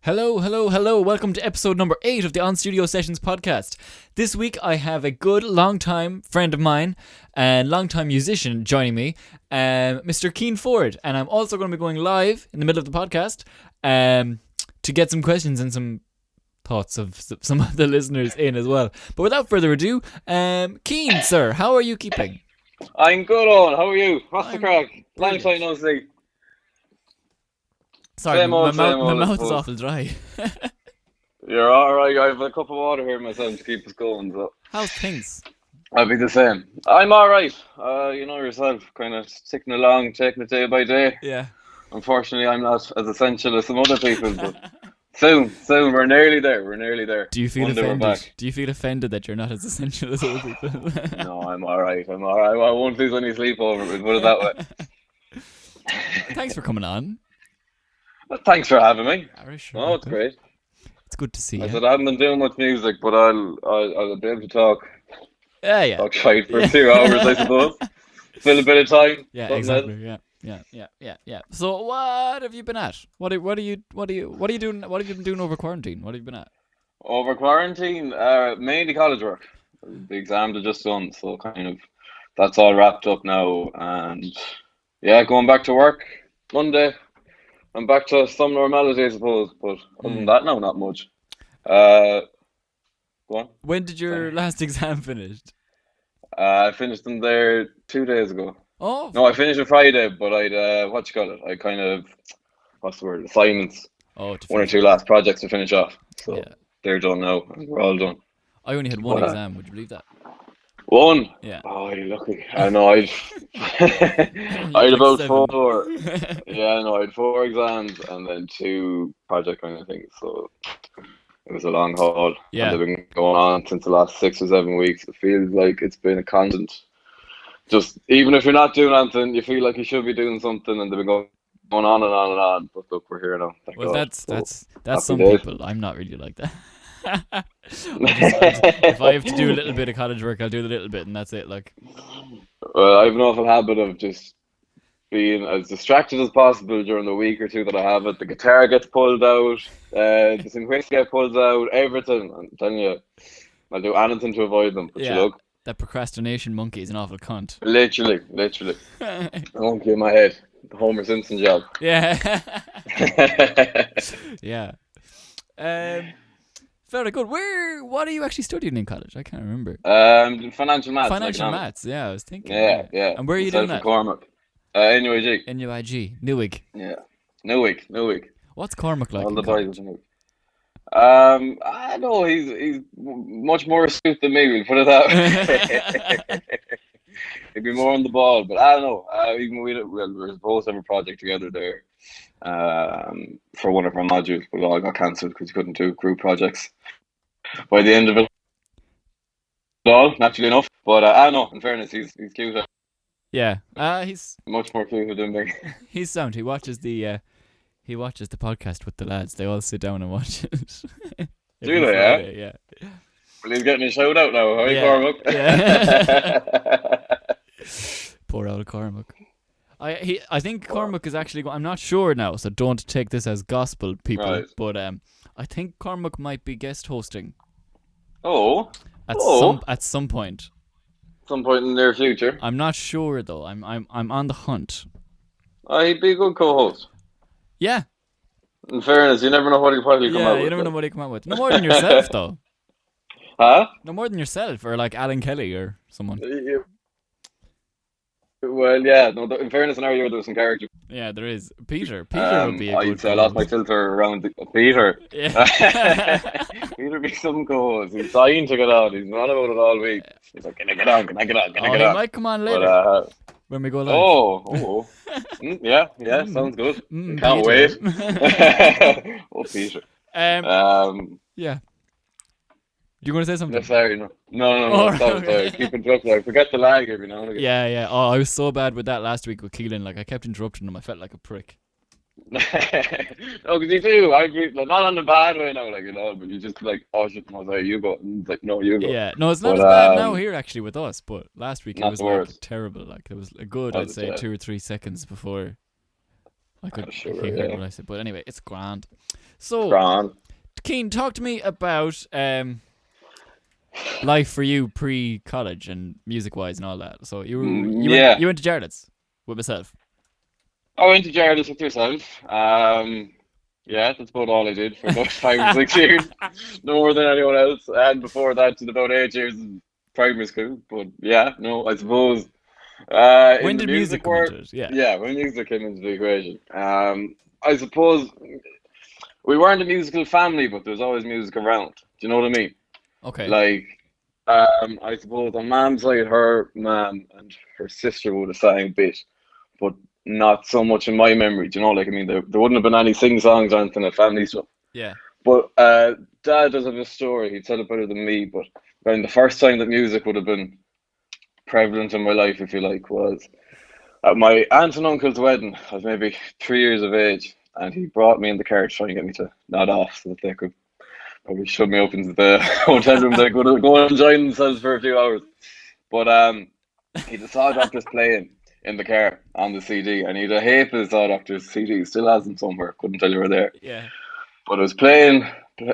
Hello, hello, hello. Welcome to episode number 8 of the On Studio Sessions podcast. This week I have a good long-time friend of mine and long-time musician joining me, Mr. Cian Forde. And I'm also going to be going live in the middle of the podcast to get some questions and some thoughts of some of the listeners in as well. But without further ado, Cian, sir, how are you keeping? I'm good, Owen. How are you? What's the crack? Long time no see. Sorry, my mouth is awful dry. You're alright. I have a cup of water here myself to keep us going. So. How's things? I'll be the same. I'm alright. You know yourself, kind of ticking along, taking it day by day. Yeah. Unfortunately, I'm not as essential as some other people, but soon, we're nearly there. Do you feel offended? Do you feel offended that you're not as essential as other people? No, I'm alright. I won't lose any sleep over it, put it that way. Thanks for coming on. Well, thanks for having me. Sure, oh, it's great. It's good to see you. I said I haven't been doing much music, but I'll be able to talk. Yeah. Talk shite for 2 hours, I suppose. Fill a bit of time. Yeah, exactly. Yeah. So, what have you been at? What are you doing? What have you been doing over quarantine? What have you been at? Over quarantine, mainly college work. The exams are just done, so kind of that's all wrapped up now, and yeah, going back to work Monday. I'm back to some normality, I suppose, but other than that, no, not much. Go on. When did your last exam finish? I finished them there 2 days ago. Oh. No, I finished on Friday, but I kind of, what's the word, assignments. Oh, one or two last projects to finish off. So yeah. They're done now, and we're all done. I only had one exam, would you believe that? One? Yeah. Oh, you're lucky. I know, I had about 4. Yeah, no, I had 4 exams and then 2 project kind of things. So it was a long haul. Yeah. And they've been going on since the last 6 or 7 weeks. It feels like it's been a constant. Just, even if you're not doing anything, you feel like you should be doing something, and they've been going on and on and on. But look, we're here now. Thank God. That's some people. I'm not really like that. If I have to do a little bit of college work, I'll do a little bit, and that's it. Like, well, I have an awful habit of just being as distracted as possible during the week or two that I have it. The guitar gets pulled out, the synthesizer gets pulled out, everything. I'm telling you, I'll do anything to avoid them. But yeah, you look, that procrastination monkey is an awful cunt. Literally, a monkey in my head. The Homer Simpson job. Yeah. Yeah. Very good. What are you actually studying in college? I can't remember. Financial maths. Financial maths, yeah, I was thinking. Yeah. And where are you doing that? Cormac. NUIG. NUIG. Newig. Yeah. Newig. What's Cormac like? On the boys. I know he's much more astute than me, we'll put it that way. He'd be more on the ball, but I don't know. Even we were supposed to have a project together there for one of our modules, but it all got cancelled because we couldn't do group projects by the end of it all, naturally enough. But I don't know, in fairness, he's cute. Yeah, he's much more cute than me. He's sound. He watches the podcast with the lads. They all sit down and watch it. Do they? Friday, yeah. Well, he's getting a shout out now. Hi, Cormac. Yeah. Poor old Cormac. I think Cormac is actually. I'm not sure now, so don't take this as gospel, people. Right. But I think Cormac might be guest hosting. Oh. At some point. Some point in the near future. I'm not sure though. I'm on the hunt. He'd be a good co-host. Yeah. In fairness, you never know what he'll probably come out with. Yeah, you never know what he'll come out with. No more than yourself though. Huh? No more than yourself, or like Alan Kelly or someone. Yeah. Well, yeah. No. In fairness, in our year there was some character. Yeah, there is. Peter would be a good. I'd say I lost my filter around Peter. Yeah. Peter be some co-host. He's dying to get on. He's not about it all week. He's like, can I get on? He might come on later. When we go live. Oh. Yeah. Sounds good. Can't wait. Oh, Peter. Yeah. Do you want to say something? Sorry, no. Sorry. Keep interrupting. I forget the lag every now and again. Yeah. Oh, I was so bad with that last week with Keelan. Like, I kept interrupting him. I felt like a prick. No, because you do. I agree. Like, not on the bad way now, like, you know, but you just like, oh shit, no, sorry, you go. And it's like, no, you go. Yeah, no, it's not as bad now here actually with us, but last week it was like terrible. Like, there was a good, I'd say, 2 or 3 seconds before I Sure, can't yeah. hear what I said, but anyway, it's grand. So, Grand. Keen, talk to me about life for you pre-college and music-wise and all that. So Yeah. you went to Jarlath's with myself. I went to Jarvis with yourself. Yeah, that's about all I did for about 5 or 6 years. No more than anyone else. And before that, did about 8 years in primary school. But yeah, no, I suppose When in the did music music come world, into it? Yeah. yeah, when music came into the equation, I suppose we weren't a musical family, but there was always music around. Do you know what I mean? Okay. Like, I suppose on mom's side, her mom and her sister would have sang a bit, but not so much in my memory. Do you know, like I mean, there wouldn't have been any sing songs or anything at family stuff. Yeah. But Dad does have a story. He'd tell it better than me. But around the first time that music would have been prevalent in my life, if you like, was at my aunt and uncle's wedding. I was maybe 3 years of age, and he brought me in the car to try and get me to nod off so that they could probably shove me up into the hotel room. They could go and enjoy themselves for a few hours. But he had the Saw Doctors playing in the car on the CD, and he had a heap of the Saw Doctors CD. Still has them somewhere. Couldn't tell you where they're. Yeah. But it was playing,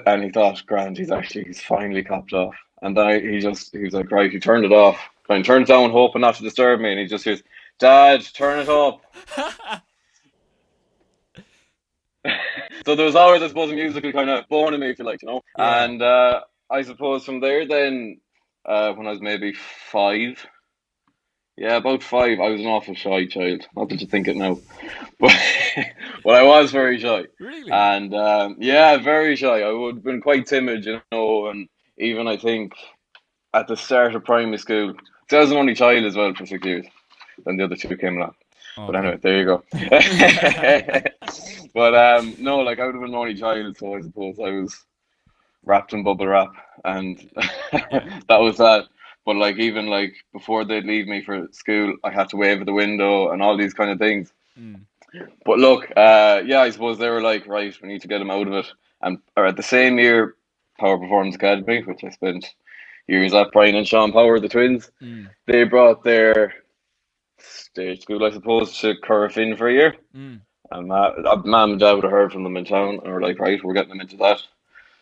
and he thought, "Grand, he's finally copped off." And then he was like, "Right," he turned it off. And he turned it down, hoping not to disturb me, and he just hears, "Dad, turn it up." So there was always, I suppose, a musical kind of bone in me, if you like, you know. Yeah. And I suppose from there, then, when I was maybe 5, yeah, about 5, I was an awful shy child. Not that you think it now, but but I was very shy, Really? and yeah, very shy. I would have been quite timid, you know, and even I think at the start of primary school, so I was an only child as well for 6 years. Then the other two came along. But Okay. anyway, there you go. But no, like I would have been an only child, so I suppose I was wrapped in bubble wrap, and Yeah. that was that. But like even like before they'd leave me for school, I had to wave at the window and all these kind of things. Mm. But look, yeah, I suppose they were like, right, we need to get him out of it. And or at the same year, Power Performance Academy, which I spent years at, Brian and Sean Power, the twins, Mm. they brought their stage school, I suppose, to Corofin for a year. Mm. And mum and dad would have heard from them in town and were like, right, we're getting him into that.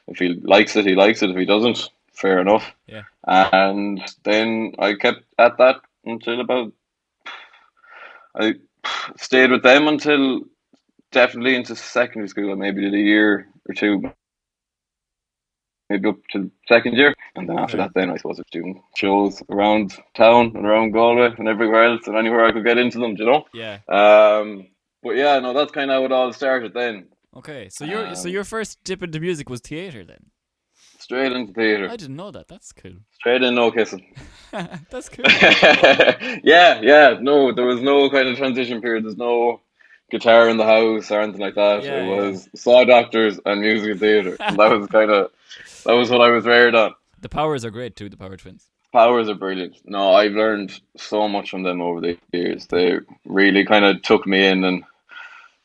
If he likes it, he likes it. If he doesn't, fair enough. Yeah. And then I kept at that until I stayed with them until definitely into secondary school. I maybe did a year or two, maybe up to second year. And then after Okay. that, then I suppose I was doing shows around town and around Galway and everywhere else and anywhere I could get into them, do you know? Yeah. But yeah, no, that's kind of how it all started then. Okay. So Um, your first dip into music was theater then. Straight into theatre. I didn't know that. That's cool. Straight in, no kissing. That's cool. Yeah. No, there was no kind of transition period. There's no guitar in the house or anything like that. It Yeah. Yeah. was Saw Doctors and musical theatre. And that was what I was reared on. The Powers are great too. The Power Twins. Powers are brilliant. No, I've learned so much from them over the years. They really kind of took me in and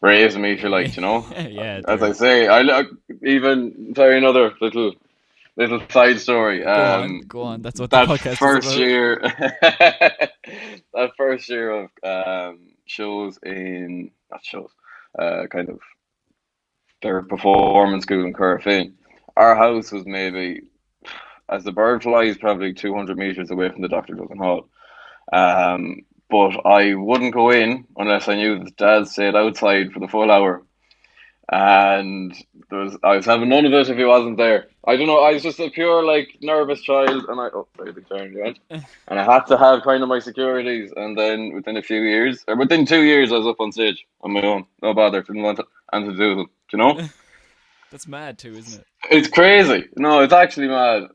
raised me, if you like, you know. Yeah. As I say, I even tell you another little side story. Go on. Go on. That's what the That podcast is first about. year, that first year of shows in not shows, kind of their performance school in Corofin. Our house was maybe, as the bird flies, probably 200 meters away from the Dr. Duncan Hall. But I wouldn't go in unless I knew that Dad stayed outside for the full hour. And I was having none of it if he wasn't there. I don't know. I was just a pure like nervous child, and very big turn you went. And I had to have kind of my securities. And then within a few years, or within 2 years, I was up on stage on my own. No bother, didn't want anything to do with them. Do you know? That's mad too, isn't it? It's crazy. No, it's actually mad.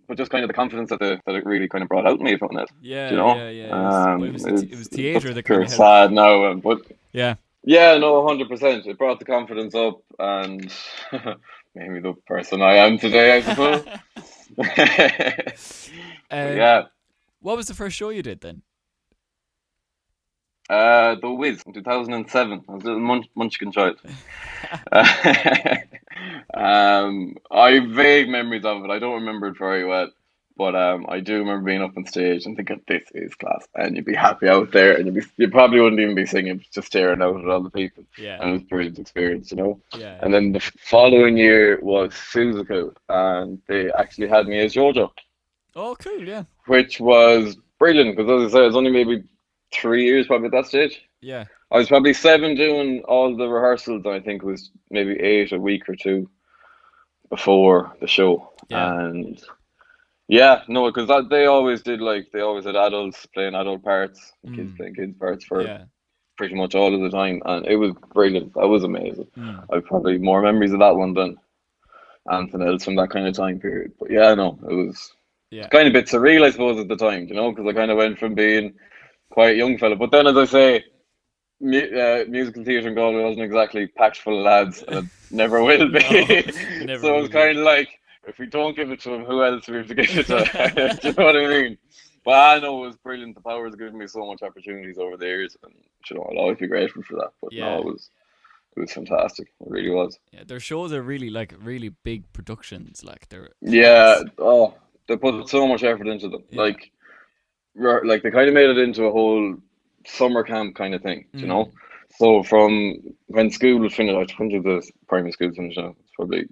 But just kind of the confidence that it really kind of brought out in me from it. Yeah. Do you know? Yeah. It was theater that kind It's of helped. sad now, but Yeah. yeah, no, 100%. It brought the confidence up and made me the person I am today, I suppose. But Um, yeah, what was the first show you did then? The Wiz in 2007. I was a little munchkin child. I have vague memories of it. I don't remember it very well. But I do remember being up on stage and thinking, this is class. And you'd be happy out there, and you probably wouldn't even be singing, just staring out at all the people. Yeah. And it was a brilliant experience, you know. Yeah. And then the following year was Suzuku, and they actually had me as JoJo, Oh, cool. Yeah. which was brilliant because, as I said, I was only maybe 3 years probably at that stage. Yeah. I was probably 7 doing all the rehearsals, and I think it was maybe 8 a week or 2 before the show. Yeah. And yeah, no, because they always did, like, they always had adults playing adult parts and kids playing kids parts for Yeah. pretty much all of the time, and it was brilliant. That was amazing. Mm. I've probably more memories of that one than anything else from that kind of time period. But yeah, no, it was Yeah. kind of a bit surreal, I suppose, at the time, you know, because I kind of went from being quite a young fella. But then, as I say, musical theatre in Galway wasn't exactly packed full of lads, and it never will be. No, never So it will was be. kind of like, if we don't give it to him, who else do we have to give it to? Do you know what I mean? But I know it was brilliant. The Powers given me so much opportunities over the years, and you know, I'll always be grateful for that. But Yeah. no, it was fantastic. It really was. Yeah, their shows are really really big productions. Like they're Yeah. Oh, they put so much effort into them. Yeah. Like they kind of made it into a whole summer camp kind of thing, you know. Mm. So from when school was finished, I think the primary school finished now. It's probably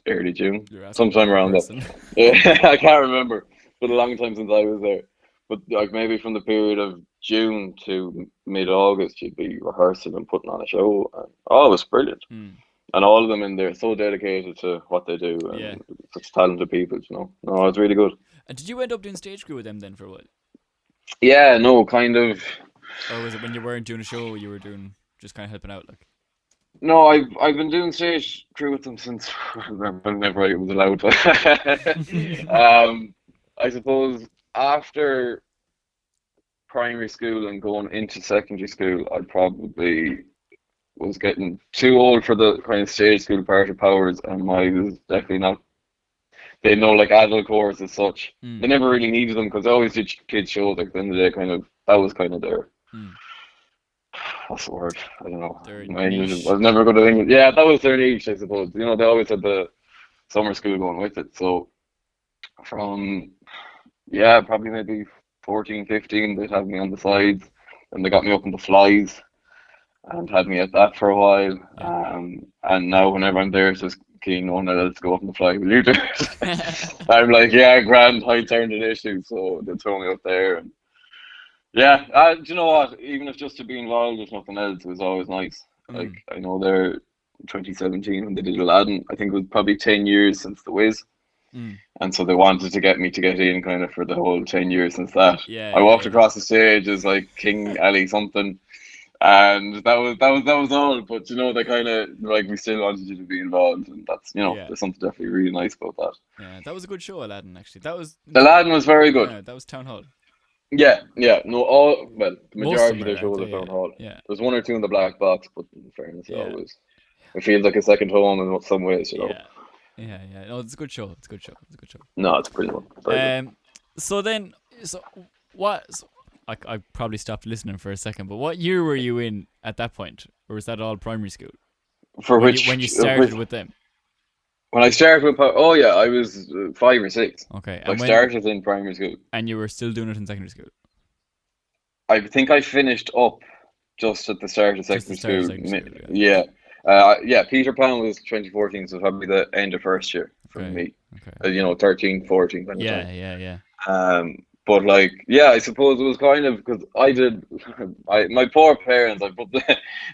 early June, You're asking sometime the wrong around that. person. Yeah, I can't remember. It's been a long time since I was there. But like maybe from the period of June to mid-August, you'd be rehearsing and putting on a show. And, oh, it was brilliant. Mm. And all of them in there so dedicated to what they do, and Yeah. such talented people, you know. No, it's really good. And did you end up doing stage crew with them then for a while? Yeah, no, kind of. Or was it when you weren't doing a show, you were doing just kind of helping out? Like, No, I've been doing stage crew with them since whenever I was allowed. I suppose after primary school and going into secondary school, I probably was getting too old for the kind of stage school part of Powers, and I was definitely not. They know, like, adult chorus as such. Mm. They never really needed them because they always did kids shows. Like, at the end of the day, kind of that was kind of their. Mm. What's the word? I don't know. Their My English niche. was never good at English. Yeah, that was their niche, I suppose. You know, they always had the summer school going with it. So from, yeah, probably maybe 14, 15, they'd have me on the sides, and they got me up in the flies and had me at that for a while. And now whenever I'm there, it's just keen on it, let's go up in the fly. Will you do it? I'm like, yeah, grand, height aren't an issue. So they throw me up there. And yeah, do you know what? Even if just to be involved with nothing else, it was always nice. Like, I know they're 2017 when they did Aladdin. I think it was probably 10 years since The Wiz. And so they wanted to get me to get in kind of for the whole 10 years since that. Yeah, I walked yeah. across the stage as like King Ali something. And that was all. But you know, they kind of like, we still wanted you to be involved, and that's, you know, Yeah. there's something definitely really nice about that. Yeah, that was a good show, Aladdin. Actually, that was Aladdin was very good. Yeah, that was Town Hall. Yeah, no, the Most majority of of them their shows are, are Town Hall. yeah. There's one or two in the black box, but in fairness, Yeah. it feels like a second home in some ways, you know. Yeah. No, it's a good show. It's a good show. No, it's a brilliant one. Very good. So what? I probably stopped listening for a second, but what year were you in at that point, or was that all primary school? For when which you, when you started with them? When I started with, I was 5 or 6. Okay, I started in primary school. And you were still doing it in secondary school. I think I finished up just at the start of secondary school. Yeah. Peter Pan was 2014, so probably the end of first year for me. Okay. 13, 14 kind of time. Yeah. But like, yeah, I suppose it was kind of because my poor parents,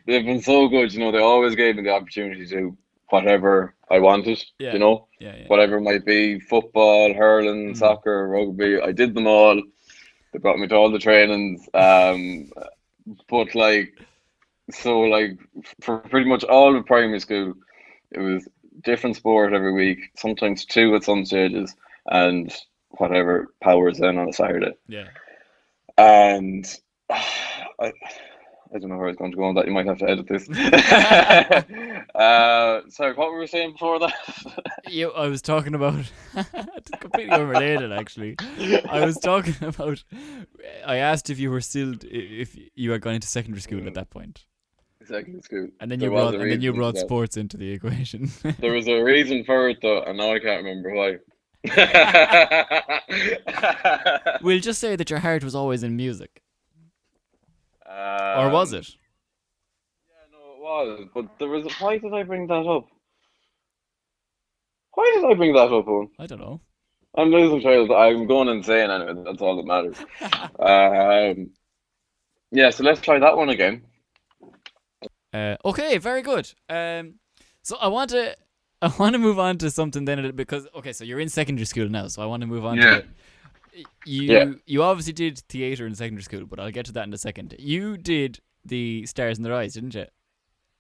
they've been so good, you know, they always gave me the opportunity to do whatever I wanted, you know, whatever it might be, football, hurling, soccer, rugby, I did them all. They brought me to all the trainings, but like, so like for pretty much all of primary school, it was different sport every week, sometimes 2 at some stages, and whatever Powers then on a Saturday. Yeah. And I don't know where I was going to go on that. You might have to edit this. Sorry, what were we saying before that? I was talking about it's completely unrelated, actually. I was talking about. I asked if you had gone into secondary school at that point. Secondary school. And then you brought sports into the equation. There was a reason for it though, and now I can't remember why. We'll just say that your heart was always in music. Or was it? Yeah, no, it was. But there was. Why did I bring that up? Why did I bring that up, Owen? I don't know. I'm losing trail. I'm going insane anyway. That's all that matters. Um, yeah, so let's try that one again. Okay, very good. So I want to move on to something then because okay, so you're in secondary school now, so I want to move on Yeah. to Yeah. you obviously did theatre in secondary school, but I'll get to that in a second. You did the Stars in Their Eyes, didn't you?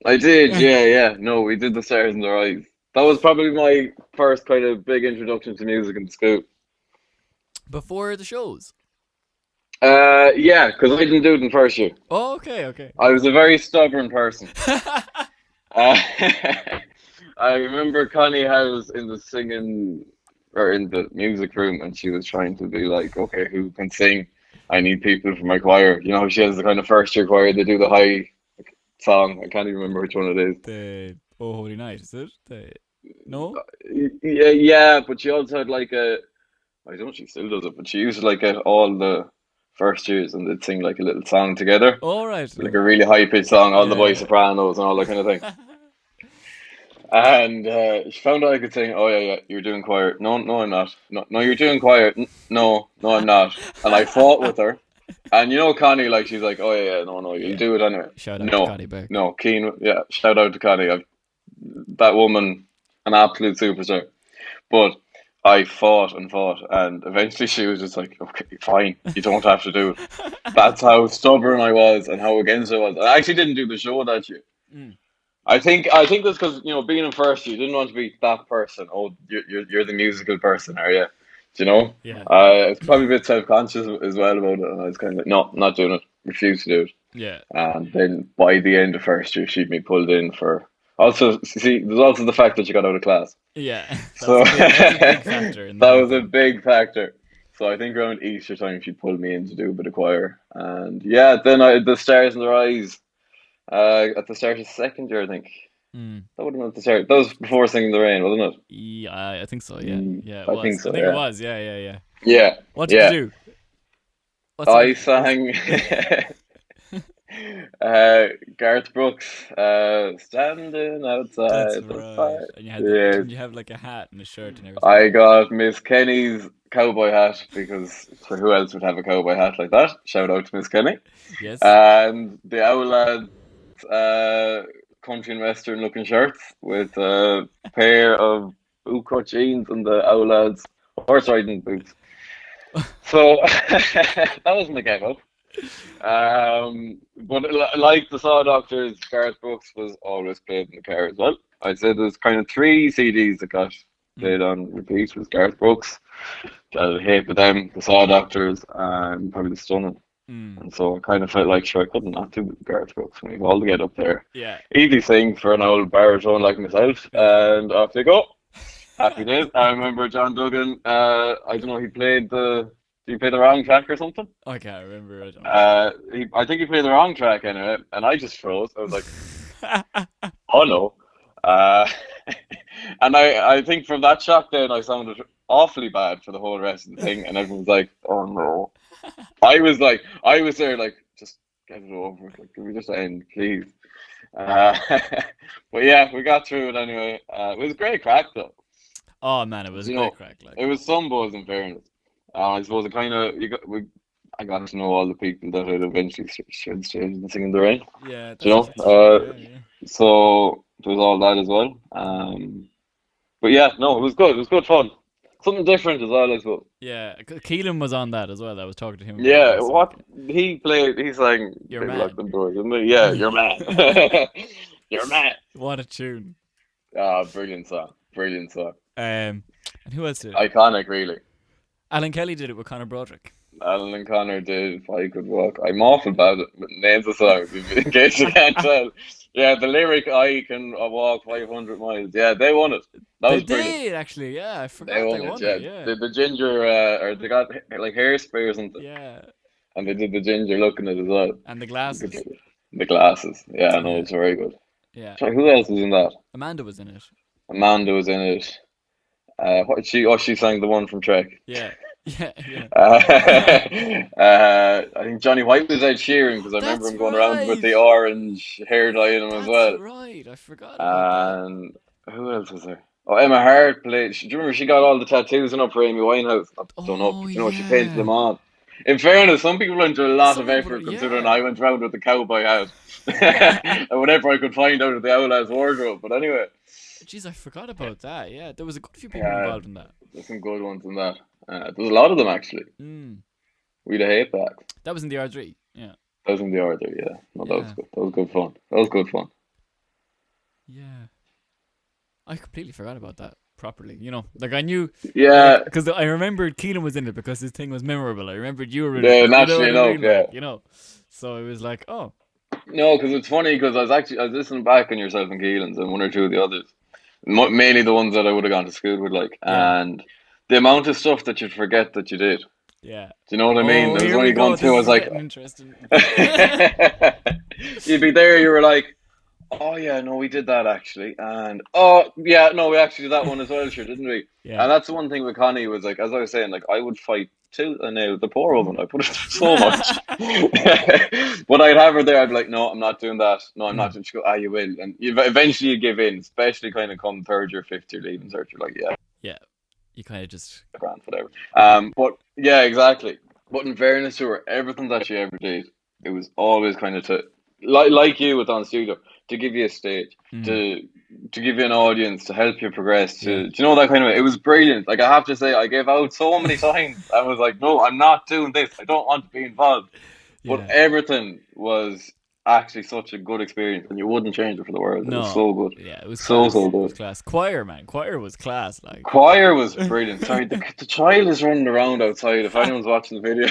I did, yeah. No, we did the Stars in Their Eyes. That was probably my first kind of big introduction to music in school. Before the shows. Yeah, because I didn't do it in first year. Oh, okay. I was a very stubborn person. Uh, I remember Connie House in the singing or in the music room, and she was trying to be like, okay, who can sing? I need people for my choir. You know, she has the kind of first year choir. They do the high song. I can't even remember which one it is. The Oh Holy Night, is it? No? Yeah, but she also had like a. I don't know if she still does it, but she used to like get all the first years and they'd sing like a little song together, All right. like a really high pitched song, all the boy Yeah. sopranos and all that kind of thing. And she found out I could sing. Oh yeah, you're doing choir. No, no, I'm not. No, you're doing choir. No, no, I'm not. And I fought with her. And you know, Connie, like she's like, oh yeah, no, you'll Yeah. do it anyway. Shout out to No, Connie Beck. no, Keen. Yeah, shout out to Connie. That woman, an absolute superstar. But I fought and fought, and eventually she was just like, okay, fine, you don't have to do it. That's how stubborn I was and how against I was. I actually didn't do the show that year. Mm. I think that's because being in first year, you didn't want to be that person. Oh, you're the musical person, are you? Do you know? Yeah. I was probably a bit self conscious as well about it, and I was kind of like, no, not doing it. Refuse to do it. Yeah. And then by the end of first year, she'd be pulled in for. Also, see, there's also the fact that she got out of class. Yeah. So That's a big factor in that the was a big factor. So I think around Easter time, she pulled me in to do a bit of choir, and yeah, then I the Stars in Their Eyes. At the start of second year, I think. Mm. That would have been at the start. That was before Singing in the Rain, wasn't it? Yeah, I think so. Yeah, yeah, it I was. think so. I think Yeah. it was. Yeah. Yeah. What did Yeah. you do? I sang Garth Brooks, standing outside That's the right. fire. And you had Yeah. didn't you have like a hat and a shirt and everything? I got Miss Kenny's cowboy hat because who else would have a cowboy hat like that? Shout out to Miss Kenny. Yes. And the Owl Lads country and western looking shirts with a pair of bootcut jeans and the Owl Lads horse riding boots. So that was my game up. But like the Saw Doctors, Garth Brooks was always played in the car as well. I'd say there's kind of three CDs that got played on repeat was Garth Brooks, I Hate with Them, the Saw Doctors, and probably the Stunning. And so I kind of felt like, sure, I couldn't not do Garth Brooks. We've all to get up there. Yeah. Easy sing for an old baritone like myself, and off they go. Happy days. I remember John Duggan. I don't know. He played the. Did he play the wrong track or something? I can't remember. I don't know. I think he played the wrong track anyway, and I just froze. I was like, oh no. And I think from that shock then I sounded awfully bad for the whole rest of the thing, and everyone was like, oh no. I was there like, just get it over. Like, can we just end, please? But yeah, we got through it anyway. It was a great crack though. Oh man, it was a great crack. Like It was some buzz in fairness. I suppose it kind of I got to know all the people that I'd eventually shared stage and sing in the rain. yeah, You know, yeah. so there was all that as well. But yeah, no, it was good. It was good fun. Something different as well, I suppose. Yeah, Keelan was on that as well. I was talking to him. Yeah, about what he played, he sang Your Big Man. Lock Them Doors, didn't he? Yeah, Your Man. Your Man. What a tune. Ah, brilliant song. Brilliant song. And who else did it? Iconic, really. Alan Kelly did it with Conor Broderick. Alan and Connor did If I Could Walk. I'm awful bad at names of songs, in case you can't tell. Yeah, the lyric I Can Walk 500 Miles. Yeah, they won it. That was They brilliant. did actually. Yeah, I forgot They they won won it, it. Yeah. The ginger, or they got like hairspray or something. Yeah, And they did the ginger look in it as well. and the glasses. The glasses. Yeah, no, Yeah. it's very good. Yeah, Sorry, who else was in that? Amanda was in it. Amanda was in it. She sang the one from Trek. Yeah. Yeah. Yeah. I think Johnny White was Ed Sheeran because I remember That's him going around with right. the orange hair dye in him as That's well. right. I forgot about that. And who else was there? Oh, Emma Hart played. Do you remember she got all the tattoos in up for Amy Winehouse? I don't know. Oh You know, she painted yeah. them on. In fairness, some people went to a lot Some of people, effort considering yeah. I went round with the cowboy hat and whatever I could find out of the Outlaws wardrobe. But anyway, Jeez, I forgot about that. Yeah, there was a good few people yeah, involved in that. there's some good ones in that. There's a lot of them actually. Mm. We'd hate that. That was in the R3. Yeah. That was in the order, yeah. No, that was Yeah. good. That was good fun. That was good fun. Yeah. I completely forgot about that properly. You know, like I knew, Yeah, because I remembered Keelan was in it because his thing was memorable. I remembered you were in yeah, it. You know naturally what I enough, mean? yeah. Like, you know, so it was like, oh, No, because it's funny because I was listening back on yourself and Keelan's and one or two of the others, mainly the ones that I would have gone to school with, like, yeah, and the amount of stuff that you'd forget that you did. yeah. Do you know what I mean? Oh, There was here we only go. one, two. This I was is like, getting interesting. you'd be there. You were like, oh yeah, no, we did that actually, and oh yeah, no, we actually did that one as well, sure, didn't we? Yeah. And that's the one thing with Connie was like, as I was saying, like I would fight tooth and nail. The poor woman, I put it through so much. But I'd have her there. I'd be like, no, I'm not doing that. No, I'm not. And she'd go, ah, you will. And eventually you give in, especially kind of come third year, fifth year leaving cert. You're like, yeah, Yeah. You kind of just. grand, whatever. But yeah, exactly. But in fairness to her, everything that she ever did, it was always kind of to like you with On Studio, to give you a stage, Mm, to give you an audience, to help you progress, yeah. to do you know that kind of way. It was brilliant. Like I have to say, I gave out so many times. I was like, no, I'm not doing this. I don't want to be involved. But Yeah. everything was actually such a good experience, and you wouldn't change it for the world. It was No. so good, Yeah, it was so class. so It was good. class. Choir, man. Choir was class. Like. Choir was brilliant. Sorry, the child is running around outside. If anyone's watching the video,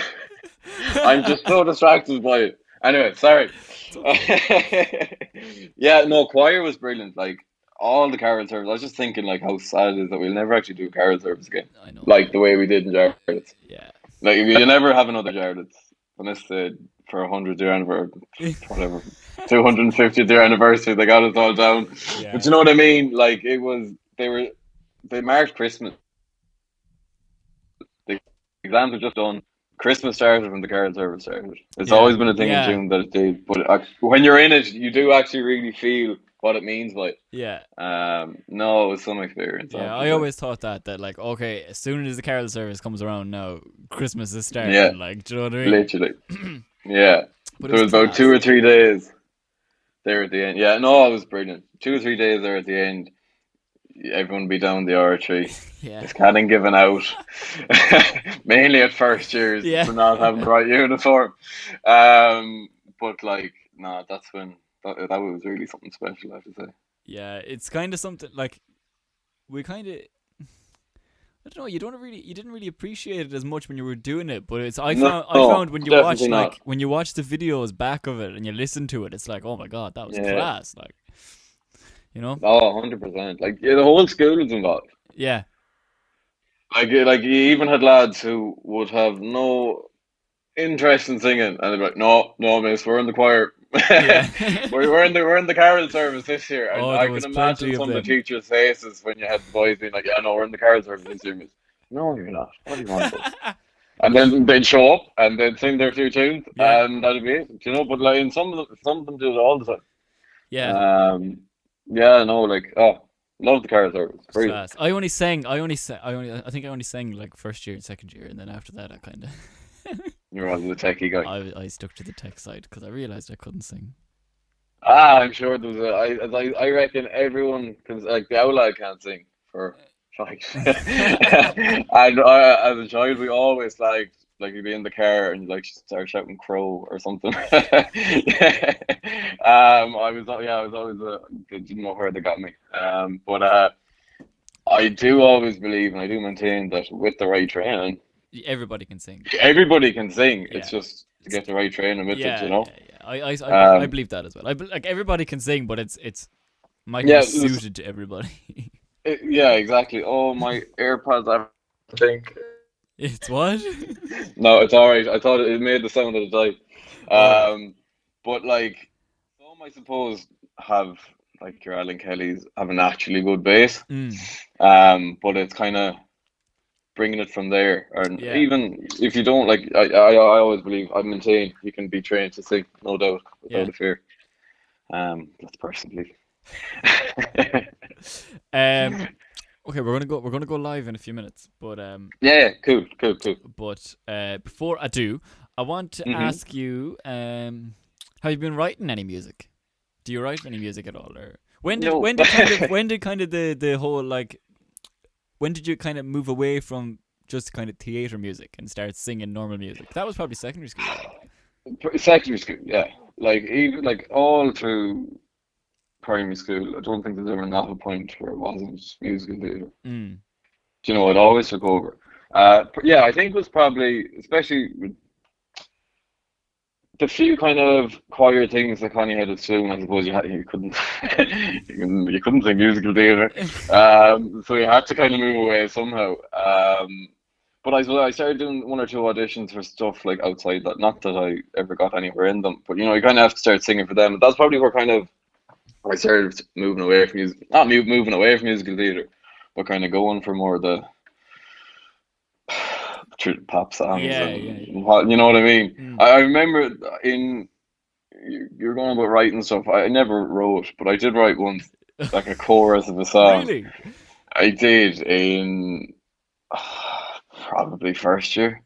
I'm just so distracted by it. Anyway, sorry. It's okay. Yeah, no, choir was brilliant. Like all the carol service. I was just thinking like how sad it is that we'll never actually do a carol service again, I know. like the way we did in Jarlath's. Yeah. Like you never have another Jarlath's unless for 100th year anniversary, whatever, 250th year anniversary, they got us all down. Yeah. But you know what I mean? Like they marked Christmas. The exams were just done. Christmas started when the carol service started. It's Yeah. always been a thing Yeah. in June that it did, but when you're in it, you do actually really feel what it means by it. Yeah. No, it was some experience. Yeah, have to I say. always thought that like, okay, as soon as the carol service comes around now, Christmas is starting. Yeah. Like, do you know what I mean? Literally, yeah. But it There was about class. 2 or 3 days there at the end. Yeah, no, it was brilliant. 2 or 3 days there at the end. Everyone would be down the archery. Yeah. It's kind of given out, mainly at first years Yeah. for not having the right uniform. But like, no, that's when that was really something special, I have to say. Yeah, it's kind of something like we kind of. I don't know. You didn't really appreciate it as much when you were doing it, but I found when you watch definitely not. when you watch the videos back of it and you listen to it, it's like, oh my god, that was Yeah. class. Like, you know? Oh, 100%. Like yeah, the whole school was involved. Yeah. Like you even had lads who would have no interest in singing, and they'd be like, "No, no, miss, we're in the choir. Yeah. we're in the carol service this year." And Oh, I there was can plenty imagine of some of the them. teachers' faces when you had the boys being like, "Yeah, no, we're in the carol service this year, miss." No, you're not. What do you want? And then they'd show up and they'd sing their few tunes, Yeah. and that'd be it. You know, but like in some of them do it all the time. Yeah. Yeah, no, like love the carol service. It's Brilliant. class. I think I only sang like first year and second year, and then after that, I kind of. You're on the techie guy. I stuck to the tech side because I realized I couldn't sing. I'm sure there was I reckon everyone can, like the outlaw can't sing for like and as a child we always like you'd be in the car and like start shouting crow or something. I was always didn't know where they got me. But I do always believe and I do maintain that with the right training, Everybody can sing. everybody can sing. Yeah. It's just to get the right training with Yeah, it, you know. yeah. I Um, believe that as well. Like everybody can sing, but it's might Yeah, be it was- suited to everybody. Yeah, exactly. Oh, my AirPods, I think. It's what? No, it's all right. I thought it made the sound at the time. Oh. But like, some I suppose have like your Alan Kellys have a naturally good bass. Mm. But it's kind of bringing it from there. And Yeah. even if you don't like, I always believe, I maintain you can be trained to sing, no doubt, without a fear. That's personally. Okay, we're gonna go live in a few minutes, but Yeah, cool. But before I do, I want to Mhm. ask you, have you been writing any music? Do you write any music at all, or No. when did kind of the whole like when did you kind of move away from just kind of theater music and start singing normal music? That was probably secondary school. Right? Secondary school, yeah. Like even like all through primary school, I don't think there's ever not a point where it wasn't musical theatre. Mm. You know, it always took over. Yeah, I think it was probably, especially with the few kind of choir things that Connie had at school. I suppose you couldn't you couldn't sing musical theatre, so you had to kind of move away somehow. But I started doing one or two auditions for stuff like outside that. Not that I ever got anywhere in them, but you know, you kind of have to start singing for them. That's probably where kind of I started moving away from music, not moving away from musical theatre, but kind of going for more the pop songs and what, you know what I mean. Mm. I remember you're going about writing stuff. I never wrote, but I did write once, like a chorus of a song. Really? I did in probably first year,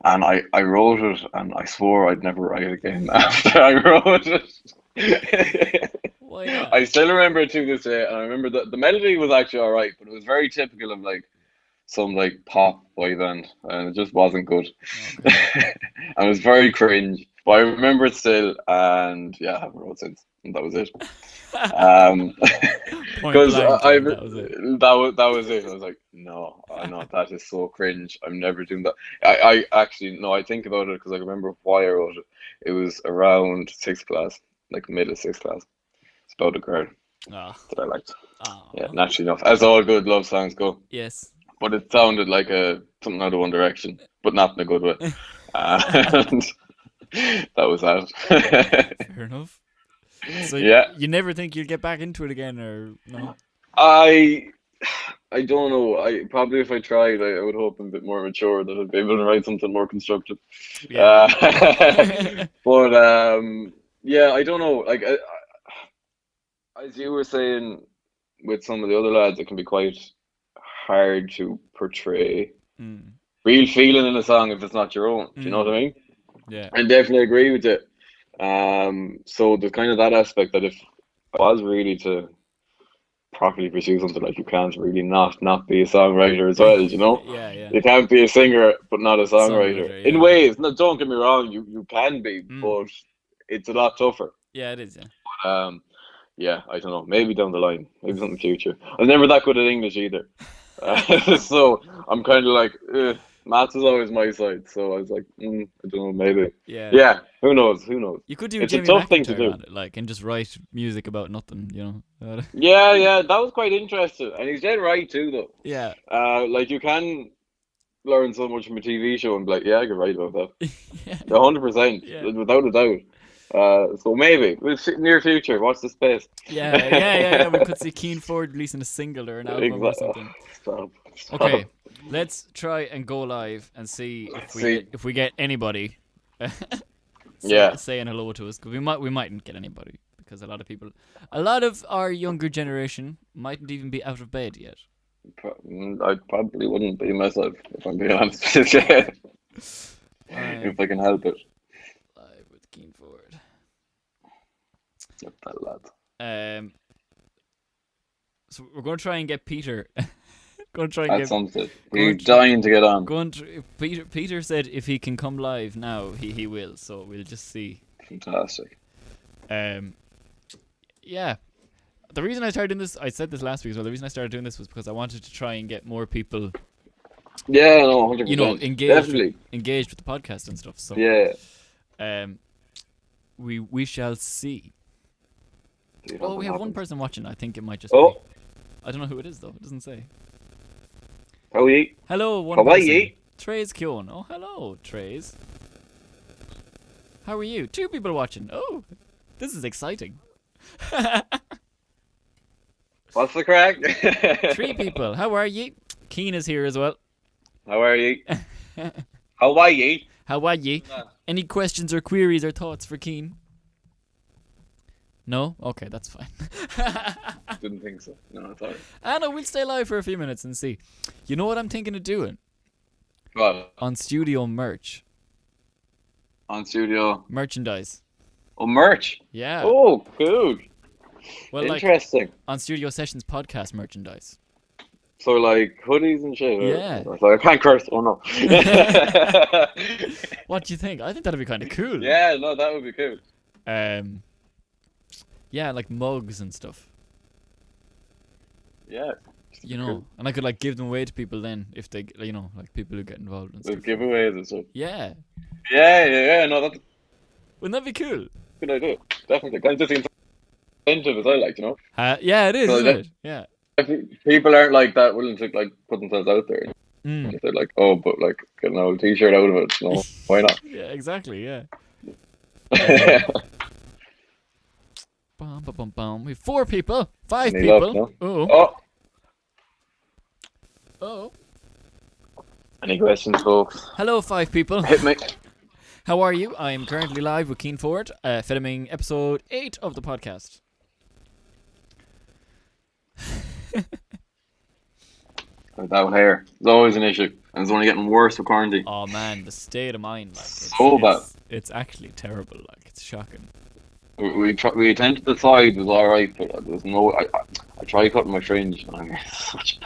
and I wrote it, and I swore I'd never write again after I wrote it. Why not? I still remember it to this day, and I remember that the melody was actually all right, but it was very typical of like some like pop boy band, and it just wasn't good. Okay. And it was very cringe, but I remember it still, and yeah, I haven't wrote since, and that was it. Because that was it. I was like, no, that is so cringe. I'm never doing that. I actually no, I think about it because I remember why I wrote it. It was around sixth class, like middle of sixth class. It's about a girl that I liked. Yeah, naturally enough, as all good love songs go. Yes. But it sounded like something out of One Direction, but not in a good way. And that was that. Fair enough. So yeah, you never think you'll get back into it again, or no? I don't know. I probably if I tried, I would hope I'm a bit more mature that I'd be able to write something more constructive. Yeah. But yeah, I don't know. Like as you were saying, with some of the other lads, it can be quite hard to portray real feeling in a song if it's not your own. Do you know what I mean? Yeah. I definitely agree with it. So there's kind of that aspect that if I was really to properly pursue something, like you can't really not be a songwriter as well, you know? Yeah. You can't be a singer but not a songwriter. Yeah. In ways, no, don't get me wrong, you can be, but it's a lot tougher. Yeah, it is, yeah. But, yeah, I don't know. Maybe down the line, maybe something in the future. I was never that good at English either, so I'm kind of like, maths is always my side. So I was like, I don't know, maybe. Yeah. Who knows? You could do it's Jamie a tough thing to McIntyre do, on it, like, and just write music about nothing, you know. Yeah, that was quite interesting, and he's dead right too, though. Yeah. Like you can learn so much from a TV show and be like, yeah, I could write about that. 100%, without a doubt. So maybe near future, watch the space. Yeah. We could see Cian Forde releasing a single or an album or something. Stop. Okay, let's try and go live and see if we get anybody saying hello to us, because we mightn't get anybody, because a lot of our younger generation mightn't even be out of bed yet. I probably wouldn't be myself, if I'm being honest with you. If I can help it. Live with Cian Forde. Yep, that lad. So we're going to try and get Peter. That's something. He's dying to get on. Peter said if he can come live now, he will. So we'll just see. Fantastic. Yeah. The reason I started doing this, I said this last week as well. The reason I started doing this was because I wanted to try and get more people. Yeah, no, 100%. You know, engaged with the podcast and stuff. So yeah. We shall see. Oh, we have one person watching. I think it might just. Oh. Be. I don't know who it is though. It doesn't say. How are you? Hello, one How are person. you? Trace Kyon. Oh, hello, Trace. How are you? Two people watching. Oh, this is exciting. What's the crack? 3 people. How are ye? Keen is here as well. How are ye? How are ye? How are ye? Any questions or queries or thoughts for Keen? No? Okay, that's fine. Didn't think so. No, I thought. No, we'll stay live for a few minutes and see. You know what I'm thinking of doing? What? On Studio merch. On Studio? Merchandise. Oh, merch? Yeah. Oh, cool. Well, interesting. Like, on Studio Sessions podcast merchandise. So, like, hoodies and shit? Yeah. I can't curse. Oh, no. What do you think? I think that'd be kind of cool. Yeah, no, that would be cool. Yeah, like mugs and stuff. Yeah. You know, cool. And I could, like, give them away to people then if they, you know, like, people who get involved and stuff. Giveaways and stuff. Yeah. Yeah, no, that's... Wouldn't that be cool? Good idea. Definitely. Kind of just incentive as I like, you know? Yeah, it is, so isn't it? Yeah. People aren't like that willing to like put themselves out there. If they're like, oh, but like get an old T-shirt out of it, no, why not? Yeah, exactly. Yeah. Bum, bum, bum, bum. We have 4 people, 5 Any people. luck, no? Oh. Any questions, folks? Hello, 5 people. Hit me. How are you? I am currently live with Cian Forde, filming episode 8 of the podcast. That hair is always an issue, and it's only getting worse with quarantine. Oh man, the state of mind, like so bad. It's actually terrible. Like it's shocking. We attempted the side, it was all right, but there was no. I tried cutting my fringe, and I made such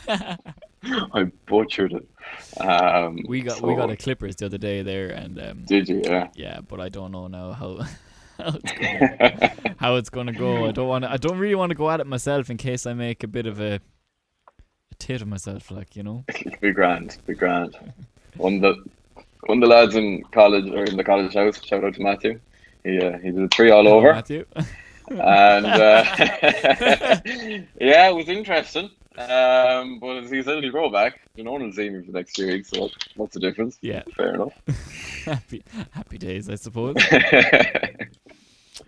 a I butchered it. We got a clippers the other day there, and did you? Yeah. Yeah, but I don't know now how it's gonna go. I don't really want to go at it myself in case I make a bit of a tit of myself, like, you know. Be grand. One of the lads in college or in the college house, shout out to Matthew. He did a 3 all over. Matthew. And yeah, it was interesting. But as he said, he'll grow back. No one will see me for the next 2 weeks, so what's the difference? Yeah. Fair enough. Happy days, I suppose.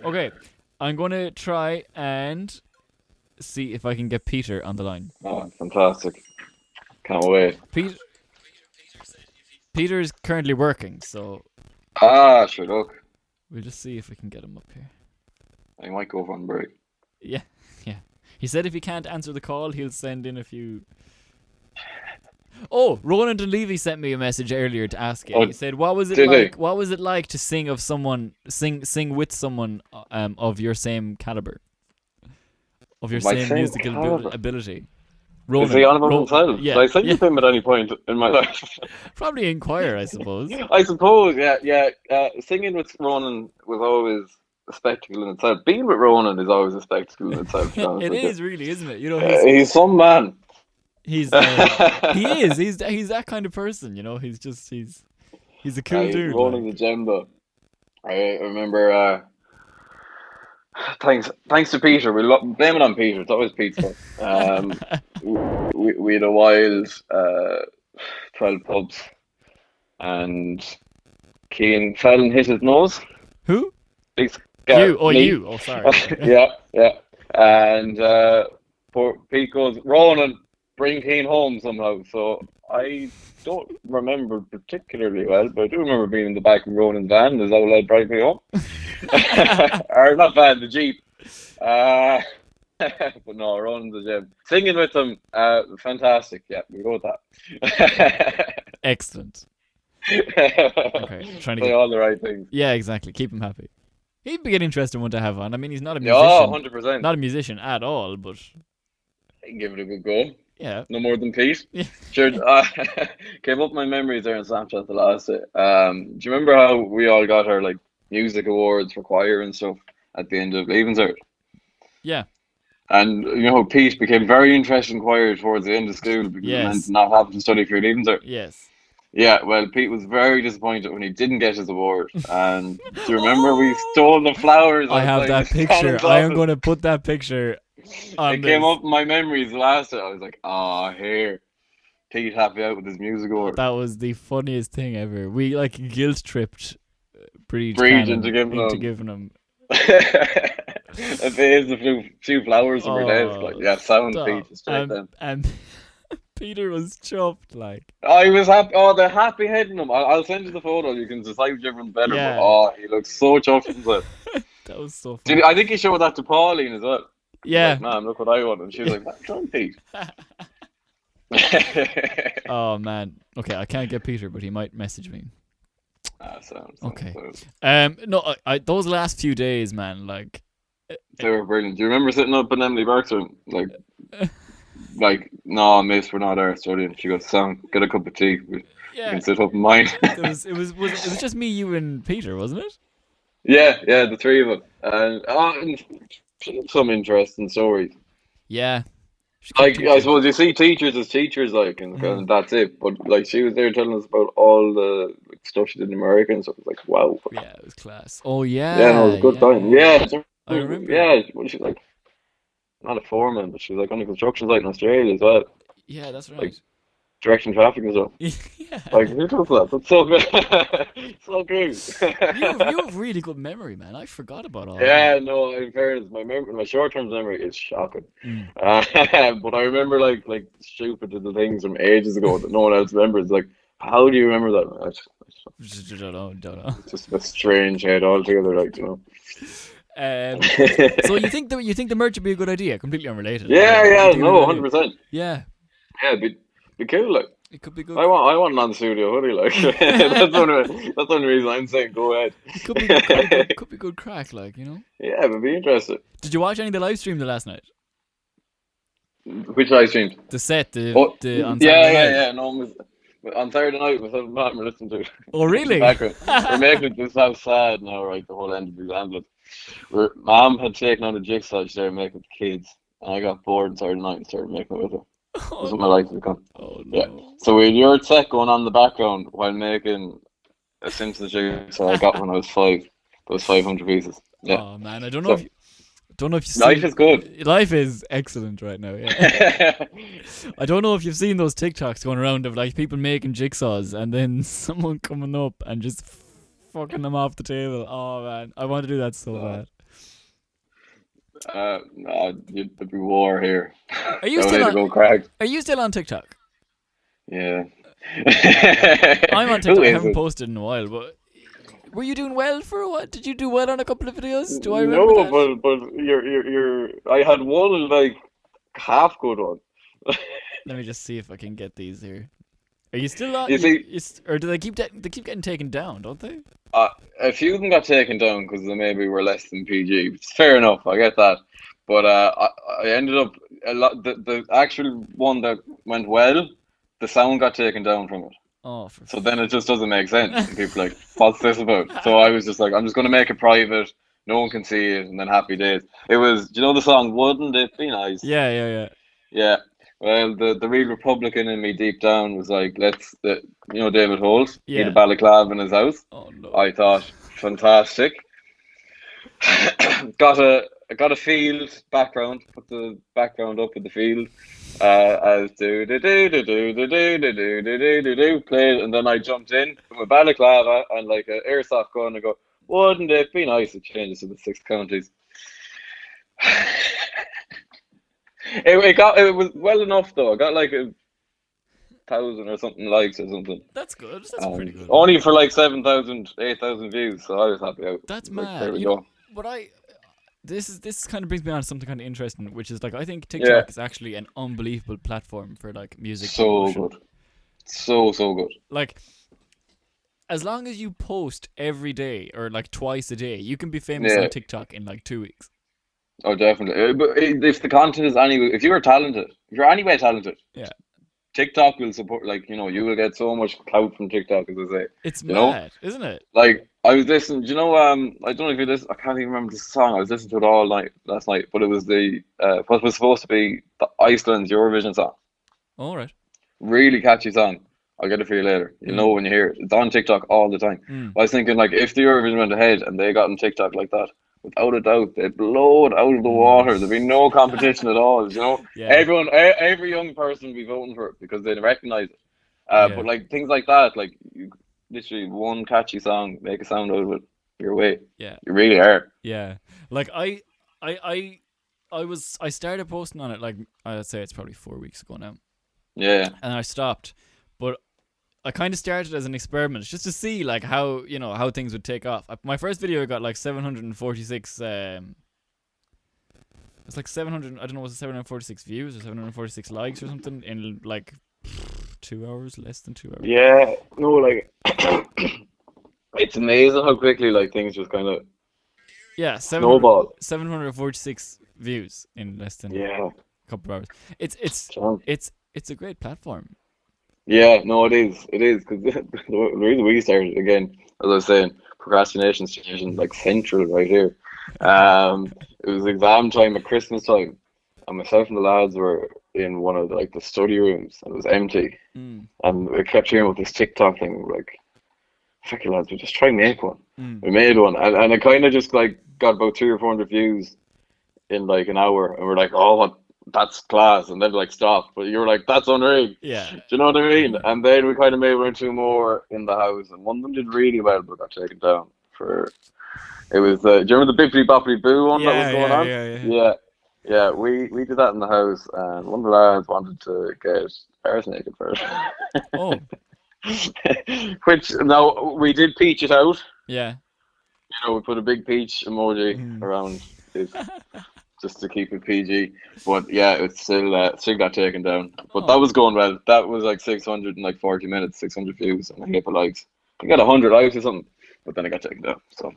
Okay, I'm gonna try and see if I can get Peter on the line. Oh, fantastic. Can't wait. Peter's currently working, so... Sure, look. We'll just see if we can get him up here. I might go on break. Yeah. He said if he can't answer the call, he'll send in a few... Oh, Ronan Dunleavy sent me a message earlier to ask you. He said, "What was it like? What was it like to sing with someone of your same caliber, of your same musical ability?" Ronan, is he on about himself? Yeah, did I sing with him at any point in my life? Probably inquire, I suppose. I suppose, yeah. Singing with Ronan was always a spectacle in itself. Being with Ronan is always a spectacle in itself. It is really, isn't it? You know, he's some man. He's he's that kind of person, you know. He's a cool dude. Ronan's a gem, though. I remember. Thanks to Peter. We blame it on Peter. It's always Pete's fault. We had a wild 12 pubs, and Cian fell and hit his nose. Who? You. You. Oh, sorry. yeah. And poor Pete goes, Ronan, bring Cian home somehow. So I don't remember particularly well, but I do remember being in the back of Ronan's van. There's old lad driving me home. Or not van, the Jeep. But no, Ronan's a gem. Singing with him, fantastic. Yeah, we go with that. Excellent. Okay, trying to say all the right things. Yeah, exactly. Keep him happy. He'd be an interesting one to have on. I mean, he's not a musician. Oh, 100%. Not a musician at all, but... I can give it a good go. Yeah. No more than Pete. Yeah. Sure. Came up my memories there on Snapchat the last day. Do you remember how we all got our like music awards for choir and stuff at the end of Leavenscert? Yeah. And you know, Pete became very interested in choir towards the end of school because it meant not having to study for Leavenscert. Yes. Yeah, well, Pete was very disappointed when he didn't get his award. And do you remember we stole the flowers? I have that picture. I am going to put that picture on It came up in my memories last time. I was like, here. Pete happy out with his music award. That was the funniest thing ever. We like guilt tripped Breed into giving him. And a vase, a few flowers on her desk. Like, yeah, sound stop. Pete straight then. And Peter was chuffed, like. I was happy. Oh, they're happy heading him. I'll send you the photo. You can decide which one's better. Yeah. But oh, he looks so chuffed himself. That was so funny. I think he showed that to Pauline as well. Yeah. Like, man, look what I want. And she was like, that's done, Pete. Oh man. Okay, I can't get Peter, but he might message me. Sounds Okay. sounds. No, I those last few days, man, like. They were brilliant. Do you remember sitting up in Emily Burke's room? Like, no, miss, we're not there studying. She goes, "Sound, get a cup of tea. We can sit up in mine." It was just me, you, and Peter, wasn't it? Yeah, the three of them, and some interesting stories. Yeah. Like, I suppose you see teachers as teachers, like, and that's it. But like, she was there telling us about all the stuff she did in America, and so it was like, wow. Yeah, it was class. Oh yeah. Yeah, no, it was a good time. Yeah, I remember. Yeah, well, she's like, not a foreman, but she was like on a construction site in Australia as well. Yeah, that's right. Like, direction traffic and stuff. Yeah. Like, who does that? That's so good. So good. You have really good memory, man. I forgot about all that. Yeah, no, in fairness, my short-term memory is shocking. But I remember like stupid little things from ages ago that no one else remembers. Like, how do you remember that? I just Don't know. It's just a strange head altogether, like, you know. So you think the merch would be a good idea? Completely unrelated. Yeah, no, 100%. Yeah, be cool, like. it could be good. I want an on-studio hoodie, like. that's the only reason I'm saying go ahead. It could be good, could be good crack, like, you know. Yeah, but be interested. Did you watch any of the live stream the last night? Which live stream? The set, the on Saturday night. Yeah. No, on Saturday night, myself and Matt were listening to it. Oh, really? We're making this sound sad now, right? The whole end of the ambulance. Mom had taken on a jigsaw she started making with the kids, and I got bored on Saturday night and started making it with her. That's what my life has become. Oh, no. Yeah. So we had your set going on in the background while making a Simpsons jigsaw I got when I was 5. Those 500 pieces. Yeah. Oh man, I don't know if you life is good. Life is excellent right now. Yeah. I don't know if you've seen those TikToks going around of like people making jigsaws and then someone coming up and just fucking them off the table. Oh man, I want to do that so bad. No, there'd be war here. Are you still go crack? Are you still on TikTok? Yeah. I'm on TikTok. I haven't posted in a while, but were you doing well for a while? Did you do well on a couple of videos? Do I remember that? No, but you're. I had one like half good one. Let me just see if I can get these here. Are you still on? You see, or do they keep getting taken down? Don't they? A few of them got taken down because they maybe were less than PG. It's fair enough, I get that. But I ended up a lot. The actual one that went well, the sound got taken down from it. Oh, so then it just doesn't make sense. And people are like, what's this about? So I was just like, I'm just going to make it private. No one can see it, and then happy days. It was, do you know the song "Wouldn't It Be Nice"? Yeah. Well, the real Republican in me deep down was like, David Holt, he had a balaclava in his house. Oh no! I thought, fantastic. got a field background. Put the background up with the field. As do played, and then I jumped in with my balaclava and like an airsoft gun and go, wouldn't it be nice? It changes to the 6 counties. It was well enough though. I got like 1,000 or something likes or something. That's good. That's pretty good. Only for like 7,000, 8,000 views, so I was happy out. That's like, mad. There we go. But this kind of brings me on to something kind of interesting, which is like I think TikTok is actually an unbelievable platform for like music. So promotion. good. So good. Like, as long as you post every day or like twice a day, you can be famous on TikTok in like 2 weeks. Oh, definitely. But if the content is if you're talented, if you're anyway talented, TikTok will support. Like, you will get so much clout from TikTok, as I say. It's mad, isn't it? Like, I was listening. Do you know? I don't know if you listen. I can't even remember the song. I was listening to it all night last night, but it was the what was supposed to be the Iceland's Eurovision song. All right. Really catchy song. I'll get it for you later. You'll know when you hear it. It's on TikTok all the time. I was thinking, like, if the Eurovision went ahead and they got on TikTok like that, without a doubt, they'd blow it out of the water. There'd be no competition at all. Everyone, every young person would be voting for it because they'd recognize it. But like things like that, like you literally one catchy song, make a sound out of it, you're away. Yeah, you really are. Yeah, like I I started posting on it like I'd say it's probably 4 weeks ago now, Yeah. and I stopped. But I kind of started as an experiment just to see like how how things would take off. My first video got like 746. It's like 700. I don't know, was it 746 views or 746 likes or something in like 2 hours, less than 2 hours. Yeah. No, like it's amazing how quickly like things just kind of Yeah, snowball. 746 views in less than Yeah. a couple of hours. Chance. It's a great platform. Yeah, no, it is. It is because the reason we started again, as I was saying, procrastination situation like central right here. It was exam time at Christmas time, and myself and the lads were in one of like the study rooms, and it was empty, Mm. and we kept hearing about this TikTok thing. We're like, "Fuck you, lads, we just try and make one." Mm. We made one, and it kind of just like got about 300 or 400 views in like an hour, and we're like, "Oh, what? That's class," and then like stop. But you were like, "That's unreal." Yeah. Do you know what I mean? And then we kind of made one or two more in the house, and one of them did really well, but got taken down for. It was. Do you remember the Bippity Boppity Boo one that was going on? Yeah. Yeah. We did that in the house, and one of the lads wanted to get ours naked first. Oh, Which now we did peach it out. yeah. You know, we put a big peach emoji around it just to keep it PG. But yeah, it still got taken down. But that was going well. That was like 640 minutes, 600 views, and a heap of likes. We got 100 likes or something, but then it got taken down. So,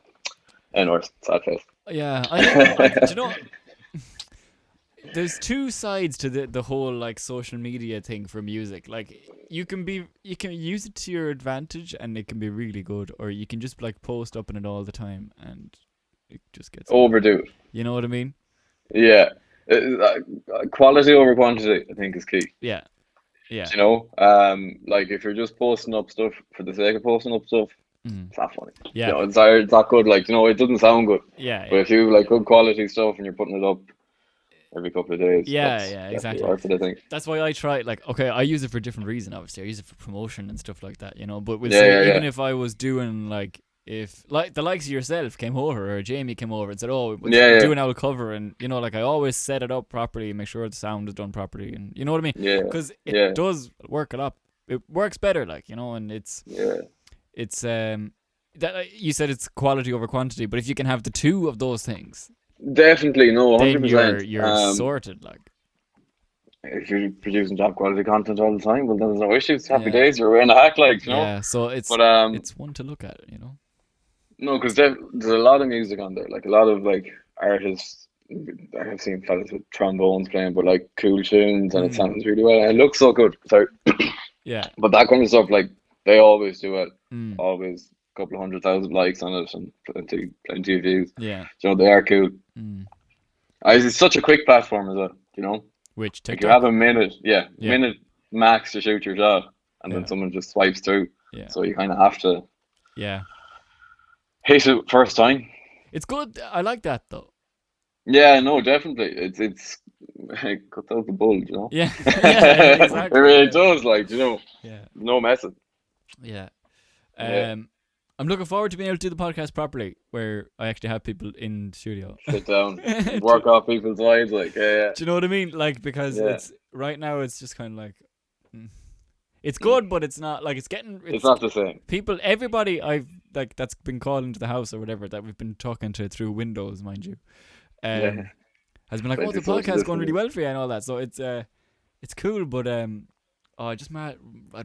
anyways, sad face. Yeah, I think, do you know, there's two sides to the whole like social media thing for music. Like you can use it to your advantage and it can be really good, or you can just like post up in it all the time and it just gets Overdo it. You know what I mean? Yeah. Quality over quantity, I think, is key. Yeah. Yeah. You know, like if you're just posting up stuff for the sake of posting up stuff, it's not funny. Yeah. You know, it's not good. Like, you know, it doesn't sound good. Yeah. But if you have like good quality stuff and you're putting it up every couple of days, Yeah, that's exactly. worth it, I think. That's why I try. Like, okay, I use it for a different reason. Obviously, I use it for promotion and stuff like that. You know, but we'll say even if I was doing like. If like the likes of yourself came over or Jamie came over and said, "Oh, we're doing our cover," and you know, like I always set it up properly, make sure the sound is done properly, and you know what I mean? Yeah. Because it does work a lot. It works better, like you know, and it's that you said it's quality over quantity, but if you can have the two of those things, definitely no, 100%. Then you're sorted. Like if you're producing top quality content all the time, well, then there's no issues. Happy days. You're in a hack, like you know. Yeah, so it's one to look at, you know. No, because there's a lot of music on there, like a lot of like artists. I have seen fellas with trombones playing, but like cool tunes, and it sounds really well, and it looks so good. So, yeah. But that kind of stuff, like they always do it. Always a couple of 100,000 likes on it, and plenty of views. Yeah. You know, they are cool. It's such a quick platform as well. You know, which like you have a minute, minute max to shoot your shot, and then someone just swipes through. Yeah. So you kind of have to. Yeah. Hit it first time. It's good. I like that though. Yeah, no, definitely. It's it cuts out the bull, you know. Yeah, exactly. It really does, like, you know. Yeah. No messing. Yeah. I'm looking forward to being able to do the podcast properly, where I actually have people in the studio. Sit down, work off people's lives, like yeah. Do you know what I mean? Like because it's right now, it's just kind of like. It's good, but it's not like it's not the same. People, everybody I've like that's been called into the house or whatever that we've been talking to through Windows, mind you, has been like, "Oh, the podcast's going really well for you" and all that. So it's cool, but I'd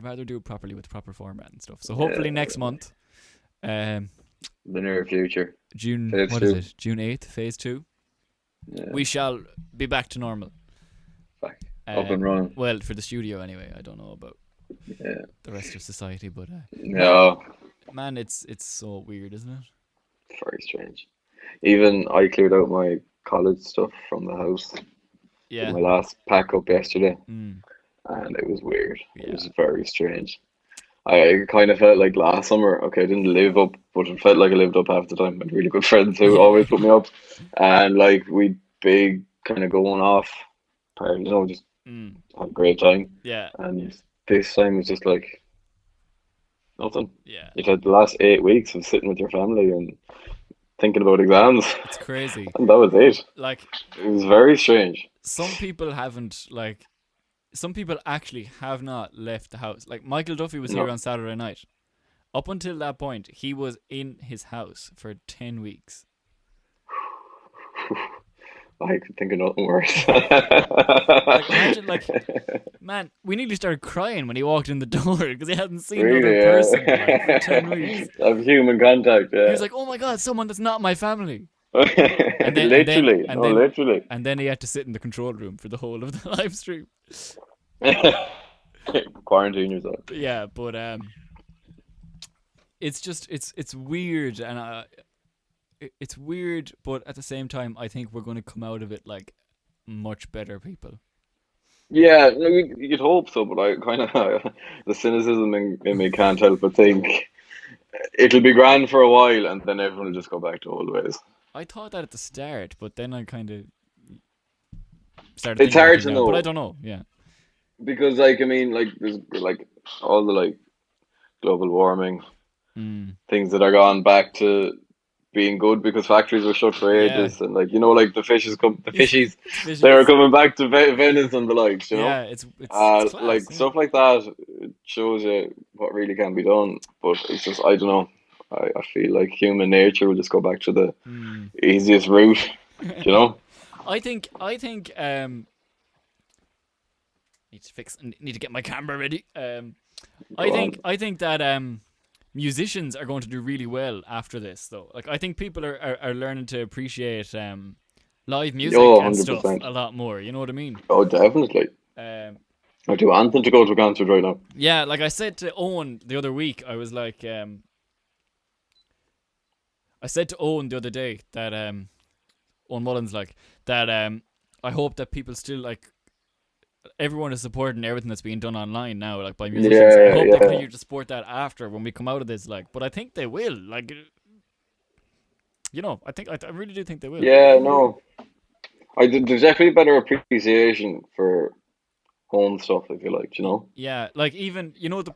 rather do it properly with the proper format and stuff. So hopefully next month, the near future, June. Phase what 2. is it? June 8th, phase 2. Yeah. We shall be back to normal. Back up and running. Well, for the studio anyway. I don't know about. The rest of society, but no, man, it's so weird, isn't it? Very strange. Even I cleared out my college stuff from the house. Yeah. My last pack up yesterday, and it was weird. It was very strange. I kind of felt like last summer. Okay, I didn't live up, but it felt like I lived up half the time. I had really good friends who always put me up, and like we big kind of going off, you know, just have a great time. Yeah. And this time was just like nothing. Yeah. You had the last 8 weeks of sitting with your family and thinking about exams. It's crazy. And that was it. Like, It was very strange. some people haven't, like, some people actually have not left the house. Like, Michael Duffy was here on Saturday night. Up until that point, he was in his house for 10 weeks. I could think of nothing worse. Like, imagine, like, man, we nearly started crying when he walked in the door because he hadn't seen Really, another person like, for 10 weeks. Of human contact, yeah. He was like, oh my God, someone that's not my family. Literally. And then he had to sit in the control room for the whole of the live stream. Quarantine yourself. Yeah, but it's just it's weird, and it's weird, but at the same time, I think we're going to come out of it like much better people. Yeah, you'd hope so, but I kind of the cynicism in me can't help but think it'll be grand for a while, and then everyone will just go back to old ways. I thought that at the start, but then I kind of started. It's hard to know, but I don't know. Yeah, because like I mean, like there's like all the like global warming things that are gone back to being good because factories were shut for ages, and like like the fishies, they were coming back to Venice and the likes, Yeah, it's class, like stuff like that. It shows you what really can be done, but it's just I don't know. I feel like human nature will just go back to the easiest route, I think need to get my camera ready. I think that musicians are going to do really well after this, though. Like, I think people are learning to appreciate live music and stuff a lot more. You know what I mean? Oh, definitely. I do anything to go to a concert right now. Yeah, like I said to Owen the other week, I was like, I said to Owen the other day that Owen Mullins, like, that I hope that people still, like, everyone is supporting everything that's being done online now, like, by musicians. I hope they continue to support that after when we come out of this, like, but I think they will, like, I really do think they will. Yeah, no, there's definitely better appreciation for home stuff, if you like, Yeah, like, even the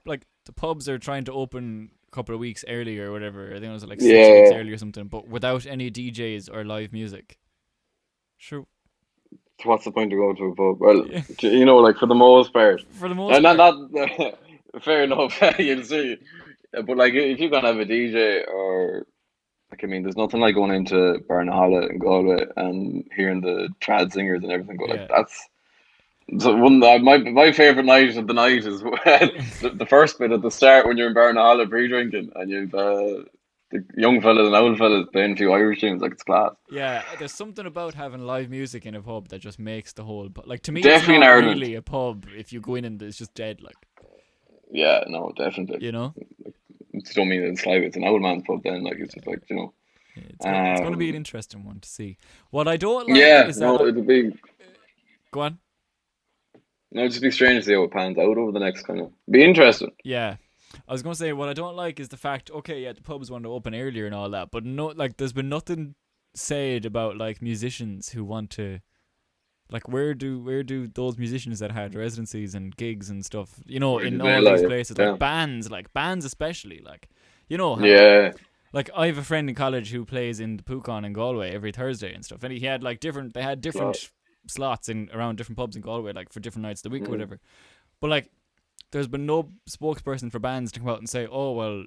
pubs are trying to open a couple of weeks earlier or whatever. I think it was like 6 weeks earlier or something, but without any DJs or live music. Sure. What's the point of going to a pub? Well, like, for the most part. For the most part. Not fair enough, you'll see. But, like, if you're going to have a DJ or, like, I mean, there's nothing like going into Barnaholla and Galway and hearing the trad singers and everything. Like, that's... So my favourite night of the night is the first bit at the start when you're in Barnaholla pre-drinking and you've the young fellas and old fellas playing a few Irish tunes. Like, it's class. Yeah, there's something about having live music in a pub that just makes the whole... Like, to me, definitely it's not really a pub if you go in and it's just dead, like. Yeah, no, definitely. Like, I don't mean it's like it's an old man's pub then. Like, it's just like, It's going to be an interesting one to see. What I don't like is that... it'll be... Go on. No, it'll just be strange to see how it pans out over the next kind of... Be interesting. Yeah. I was going to say, what I don't like is the fact, okay, yeah, the pubs want to open earlier and all that, but no, like, there's been nothing said about, like, musicians who want to... Like, where do those musicians that had residencies and gigs and stuff, in all these places, like bands especially, like, Yeah. Like, I have a friend in college who plays in the Pucon in Galway every Thursday and stuff, and he had, like, different slots around different pubs in Galway, like, for different nights of the week or whatever. But, like, there's been no spokesperson for bands to come out and say, oh, well,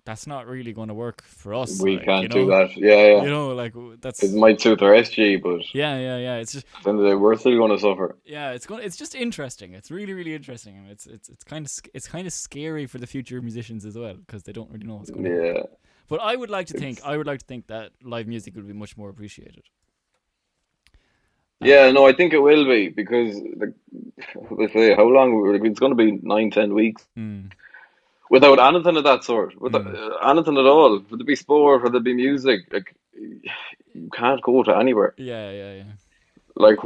that's not really going to work for us. We can't do that. Yeah. Like, that's... It might suit their SG, but... Yeah. It's just... At the end of the day, we're still going to suffer. Yeah, it's just interesting. It's really, really interesting. And it's kind of scary for the future musicians as well, because they don't really know what's going to happen. But I would like to think that live music would be much more appreciated. Yeah, no, I think it will be, because how long it's going to be 9-10 weeks without anything of that sort, anything at all. Would it be sport? Would it be music? Like, you can't go to anywhere. Yeah. Like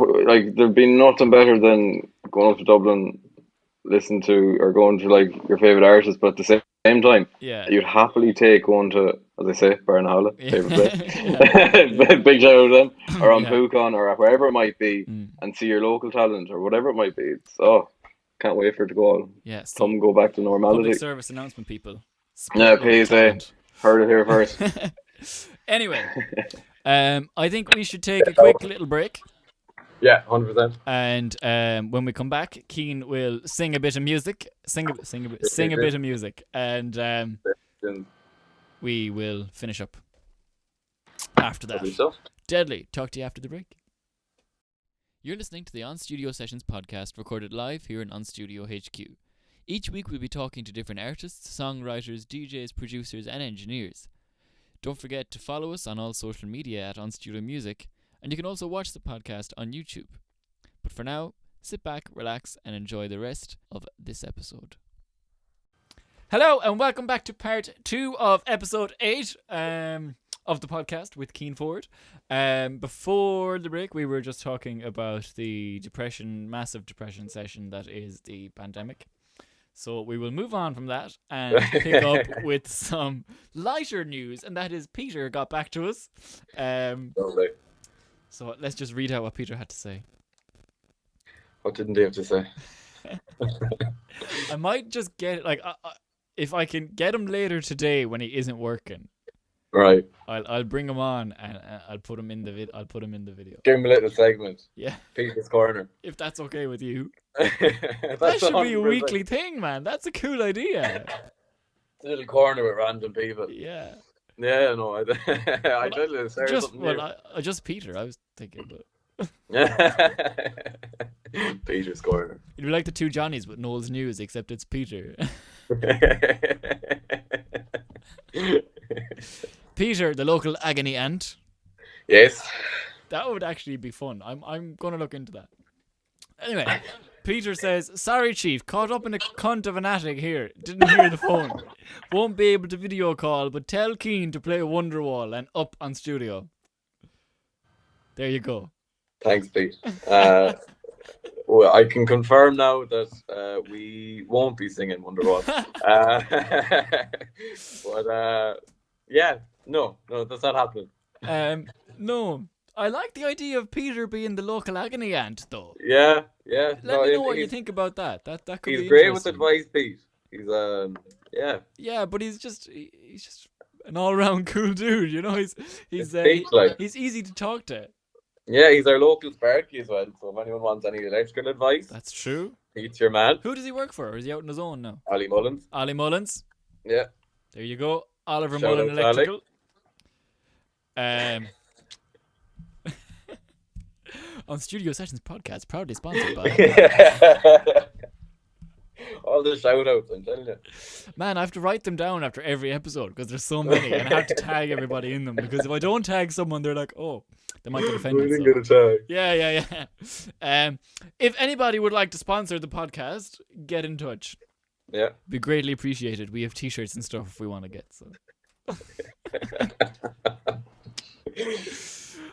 there'd be nothing better than going up to Dublin, listen to or going to, like, your favorite artist, but at the same time, you'd happily take going to, as I say, Barnaholla, favorite place. Big shout out to them, or on Pucon, or wherever it might be, and see your local talent, or whatever it might be. Can't wait for it to go on. Yeah, come go back to normality. Public service announcement, people. Yeah, please, heard it here first. Anyway, I think we should take a quick little break. Yeah, 100%. And when we come back, Cian will sing a bit of music, sing a bit of music, and we will finish up after that. Deadly. Talk to you after the break. You're listening to the On Studio Sessions podcast, recorded live here in On Studio HQ. Each week we'll be talking to different artists, songwriters, DJs, producers, and engineers. Don't forget to follow us on all social media at On Studio Music, and you can also watch the podcast on YouTube. But for now, sit back, relax, and enjoy the rest of this episode. Hello, and welcome back to part 2 of episode 8 of the podcast with Cian Forde. Before the break, we were just talking about the massive depression session that is the pandemic. So we will move on from that and pick up with some lighter news, and that is Peter got back to us. So let's just read out what Peter had to say. What didn't he have to say? I might just get if I can get him later today when he isn't working. Right. I'll bring him on and I'll put him in the video. Give him a little segment. Yeah. Peter's Corner. If that's okay with you. That should be a weekly thing, man. That's a cool idea. A little corner with random people. Yeah. Yeah, no, I tried to say something new. Just Peter, I was thinking, but Peter's Corner. It'd be like the two Johnnies with Noel's News, except it's Peter. Peter, the local agony ant. Yes. That would actually be fun. I'm gonna look into that. Anyway, Peter says, "Sorry, Chief, caught up in a cunt of an attic here. Didn't hear the phone. Won't be able to video call, but tell Cian to play Wonderwall and up on studio." There you go. Thanks, Pete. Well, I can confirm now that we won't be singing Wonderwall. But yeah, no, that's not happening. No. I like the idea of Peter being the local agony ant, though. Yeah. Let me know what you think about that. That could be interesting. He's great with advice, Pete. He's yeah. Yeah, but he's just an all-round cool dude. You know, he's easy to talk to. Yeah, he's our local Sparky as well. So if anyone wants any electrical advice, that's true. Pete's your man. Who does he work for? Or is he out on his own now? Ollie Mullins. Yeah. There you go. Oliver Shout Mullen out Electrical. On Studio Sessions podcast, proudly sponsored by. All the shout outs, I'm telling you. Man, I have to write them down after every episode because there's so many, and I have to tag everybody in them, because if I don't tag someone, they're like, oh, they might get offended. We didn't get a tag. Yeah. If anybody would like to sponsor the podcast, get in touch. Yeah. Be greatly appreciated. We have t-shirts and stuff if we want to get so.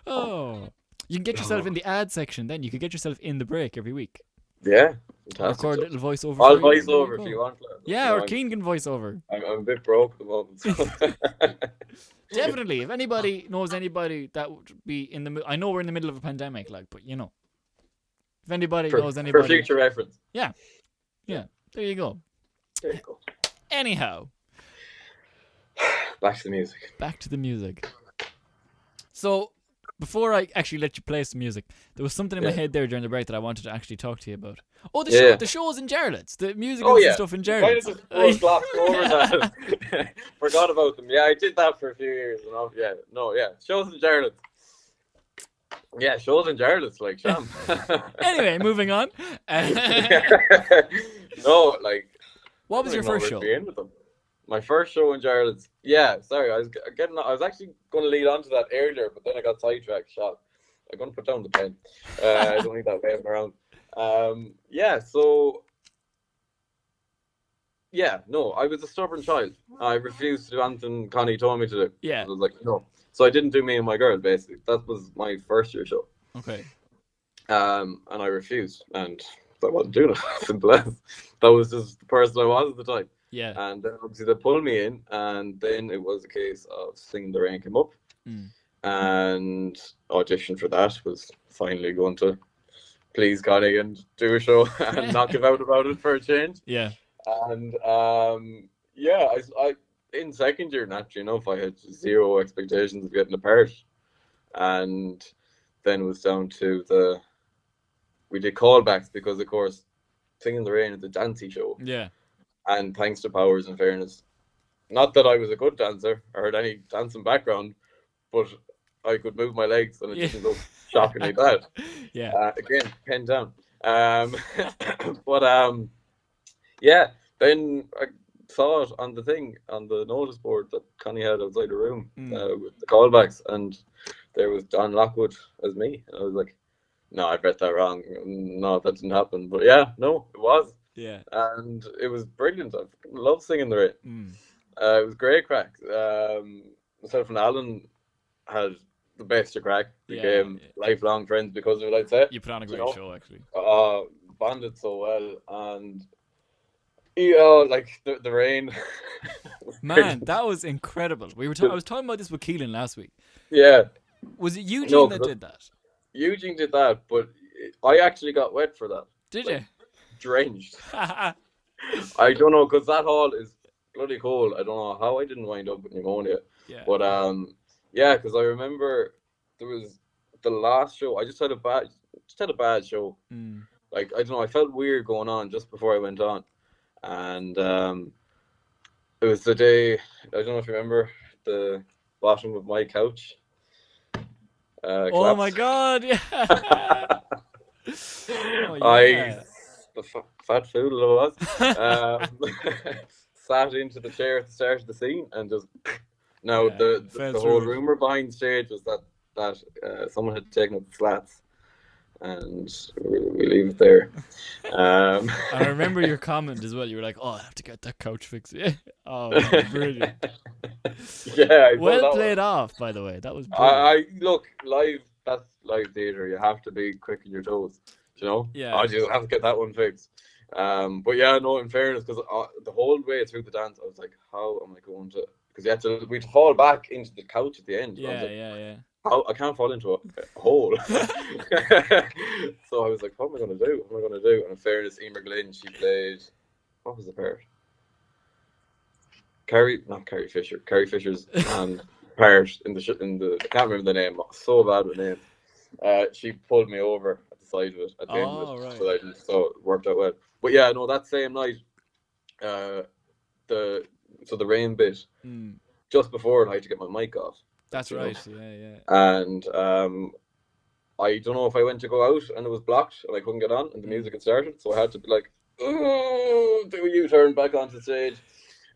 Oh. You can get yourself in the ad section then. You could get yourself in the break every week. Yeah. Fantastic. Record a little voiceover. I'll voice over if you want. Yeah, or Cian can voice over. I'm a bit broke at the moment. So. Definitely. If anybody knows anybody that would be in the... I know we're in the middle of a pandemic, but you know. If anybody knows anybody... For future reference. Yeah. There you go. Anyhow. Back to the music. So, before I actually let you play some music, there was something in my head there during the break that I wanted to actually talk to you about. Oh, the shows in Jarlath's, the musicals and stuff in Jarlath's. Why did over that? Forgot about them. Yeah, I did that for a few years. Shows in Jarlath's. Yeah, shows in Jarlath's, like, sham. Anyway, moving on. No, like... What was your first show? My first show in Jarlath's. Yeah, sorry, I was actually going to lead on to that earlier, but then I got sidetracked. Shot. I'm going to put down the pen. I don't need that waving around. I was a stubborn child. I refused to do anything Connie told me to do. Yeah. I was like, no. So I didn't do Me and My Girl, basically. That was my first year show. Okay. And I refused, and I wasn't doing it. Simple as. That was just the person I was at the time. Yeah. And then obviously they pulled me in, and then it was a case of Singing the Rain came up. And audition for that was finally going to please Connie and do a show and not give out about it for a change. Yeah. And in second year, naturally enough, I had zero expectations of getting a part, and then it was down to we did callbacks because, of course, Singing in the Rain is a dancey show, Yeah. and thanks to Powers, in fairness, not that I was a good dancer or had any dancing background, but I could move my legs and it Yeah. didn't look shockingly bad. Yeah. Again, pen down. But yeah, then I saw it on the thing on the notice board that Connie had outside the room with the callbacks, and there was John Lockwood as me. And I was like, no, I read that wrong. No, that didn't happen. But yeah, no, it was, Yeah. and it was brilliant. I love Singing the Rain. Mm. It was great crack. Myself and Alan had the best of crack. Yeah. Became lifelong friends because of it, I'd say. You put on a You great know? show, actually. Bonded so well, and you know, like the rain. Man, that was incredible. I was talking about this with Keelan last week. Yeah, Was it Eugene no, that did that? Eugene did that, but I actually got wet for that. Did Like, drenched. you? I don't know, because that hall is bloody cold. I don't know how I didn't wind up with pneumonia. Yeah. But yeah, because I remember there was the last show. I just had a bad show. Mm. Like, I don't know, I felt weird going on just before I went on, and it was the day. I don't know if you remember the bottom of my couch. Oh Collapsed. my god! Yeah. Oh yeah. The fat fool I was. Sat into the chair at the start of the scene and just. Now Yeah, the whole rumor behind stage was that someone had taken up the slats, and we leave it there. And I remember your comment as well. You were like, "Oh, I have to get that couch fixed." Yeah. Oh, that was brilliant. Yeah, Well played off, by the way. That was brilliant. I look live. That's live theater. You have to be quick on your toes. You know. Yeah. I just have to get that one fixed. But yeah, no. In fairness, because the whole way through the dance, I was like, "How am I going to?" Because we'd fall back into the couch at the end. Yeah, like, yeah. I can't fall into a hole. So I was like, what am I going to do? What am I going to do? And in fairness, Emer Glynn, she played, what was the part? Carrie Fisher. Carrie Fisher's part in the I can't remember the name. I'm so bad with names. She pulled me over at the side of it at the end of it. Right. So it worked out well. But yeah, no, that same night, the rain bit, just before it, I had to get my mic off. That's right. Yeah. And I don't know if I went to go out and it was blocked and I couldn't get on and the music had started, so I had to be like, oh, do a U-turn back onto stage.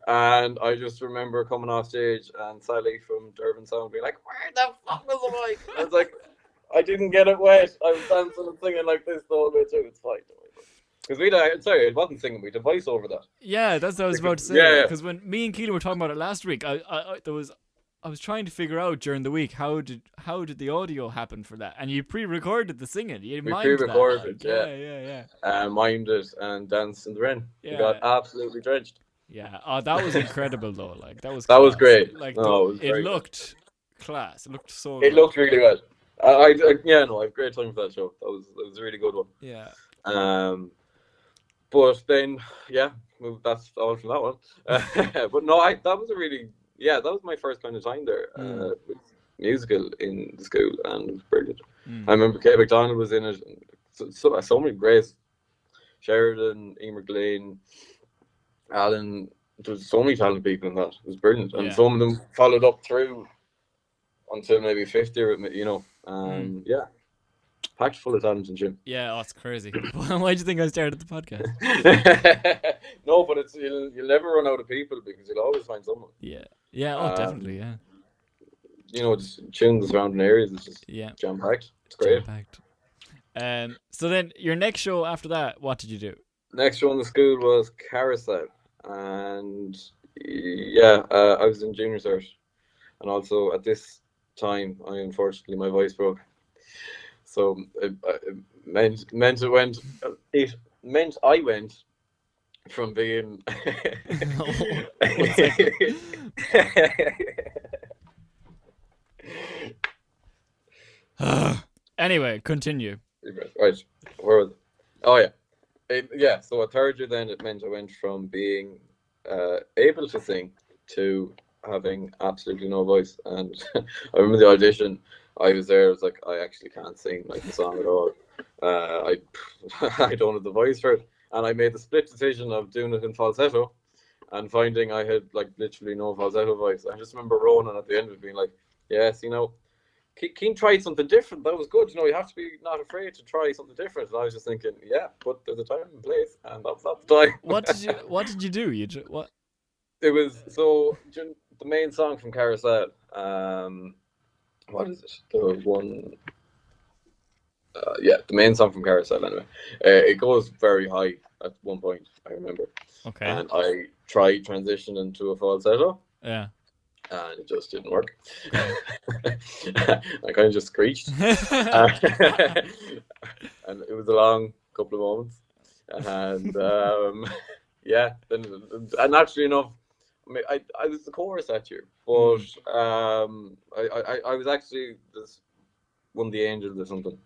And I just remember coming off stage and Sally from Durban Sound being like, where the fuck was the mic? I was like, I didn't get it wet. I was dancing and singing like this the whole way through. It's fine. Because it wasn't singing, we had a voice over that. Yeah, that's what I was about to say. Yeah. Because when me and Keelan were talking about it last week, I was trying to figure out during the week how did the audio happen for that, and you pre-recorded the singing. You mimed pre-recorded, that, yeah. Mimed it and danced in the rain. Yeah. We got absolutely drenched. Yeah. Oh, that was incredible though. Like that was great. Like it looked class. It looked so. It looked really good. I had great time for that show. It was a really good one. Yeah. But then that's all from that one. But no, that was my first kind of time there with musical in the school, and it was brilliant. I remember Kate McDonald was in it. So many great. Sheridan, Emer Glynn, Alan. There was so many talented people in that. It was brilliant, and some of them followed up through until maybe fifth year. Yeah. Packed full of talent and Jim. Yeah, it's crazy. Why do you think I started the podcast? No, but you'll never run out of people because you'll always find someone. Yeah. Definitely, yeah. Just tunes surrounding areas. It's just jam packed. It's great. Jam-packed. So then your next show after that, what did you do? Next show in the school was Carousel, and I was in junior cert, and also at this time, unfortunately my voice broke. So it meant I went from being Anyway, continue. Right, where was it? Oh yeah, so a third year then it meant I went from being able to sing to having absolutely no voice. And I remember the audition. I was there. I was like, I actually can't sing like the song at all. I I don't have the voice for it, and I made the split decision of doing it in falsetto, and finding I had like literally no falsetto voice. I just remember Ronan at the end of it being like, "Yes, Keane tried something different. That was good. You have to be not afraid to try something different." And I was just thinking, yeah, but there's a time and place, and that's not the time. What did you do? What? It was so the main song from Carousel. What is it? The one. Yeah, the main song from Carousel. Anyway, it goes very high at one point. I remember. Okay. And I tried transitioning to a falsetto. Yeah. And it just didn't work. Okay. I kind of just screeched. And it was a long couple of moments. And yeah, and naturally enough, I was the chorus that year, but I was actually this won the Angels or something.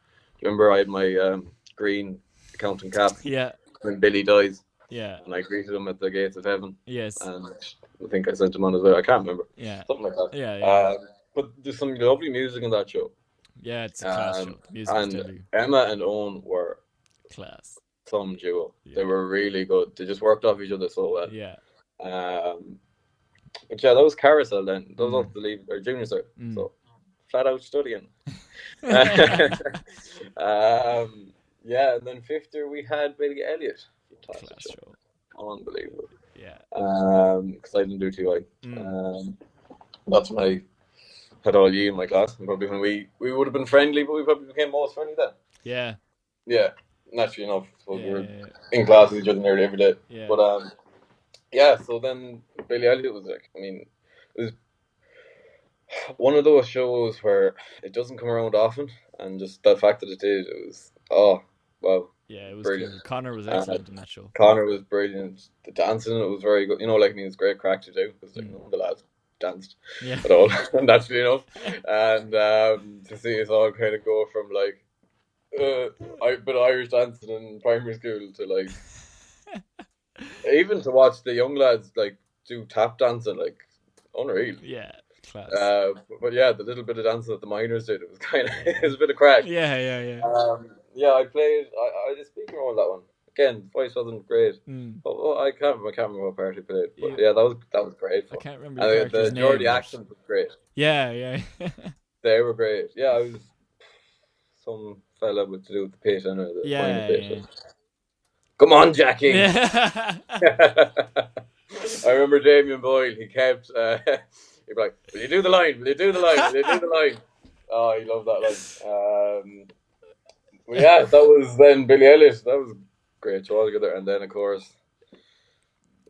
Remember, I had my green accounting cap. Yeah. When Billy dies. Yeah. And I greeted him at the gates of heaven. Yes. And I think I sent him on as well. I can't remember. Yeah. Something like that. Yeah. But there's some lovely music in that show. Yeah, it's a class show. The music is deadly. Emma and Owen were class. Some duo. Yeah. They were really good. They just worked off each other so well. Yeah. But yeah, that was Carousel then. That was also the lead or junior sir. So flat out studying. Yeah, and then fifth year we had Billy Elliot. Class show. Unbelievable. Yeah. Because I didn't do TY. That's when I had all you in my class. And probably when we would have been friendly, but we probably became most friendly then. Yeah. Yeah. Naturally enough. So we were Yeah. in class with each other nearly every day. Yeah. But yeah, so then Billy Elliot was like, I mean, it was one of those shows where it doesn't come around often, and just the fact that it did, it was wow. Yeah, it was brilliant. Cool. Connor was excellent in that show. Connor was brilliant. The dancing in it was very good. Like, I mean, it was great crack to do because none of the lads danced at all, naturally enough. And to see us all kind of go from like a bit of Irish dancing in primary school to like even to watch the young lads like do tap dancing, like unreal. Yeah. Class. But yeah, the little bit of dancing that the miners did, it was kind of it was a bit of crack. Yeah. Yeah, I played. I did speaking role that one. Again, voice wasn't great. But I can't remember what part I played. But yeah, that was great fun. I can't remember the Geordie accent was great. Yeah. They were great. Yeah, I was some fella with to do with the pit and the final pit. Yeah. Come on, Jackie. Yeah. I remember Damien Boyle. He kept. He'd be like, "Will you do the line? Will you do the line? Will you do the line?" Oh, he loved that line. Well, yeah, that was then Billy Elliot. That was great show altogether. And then, of course,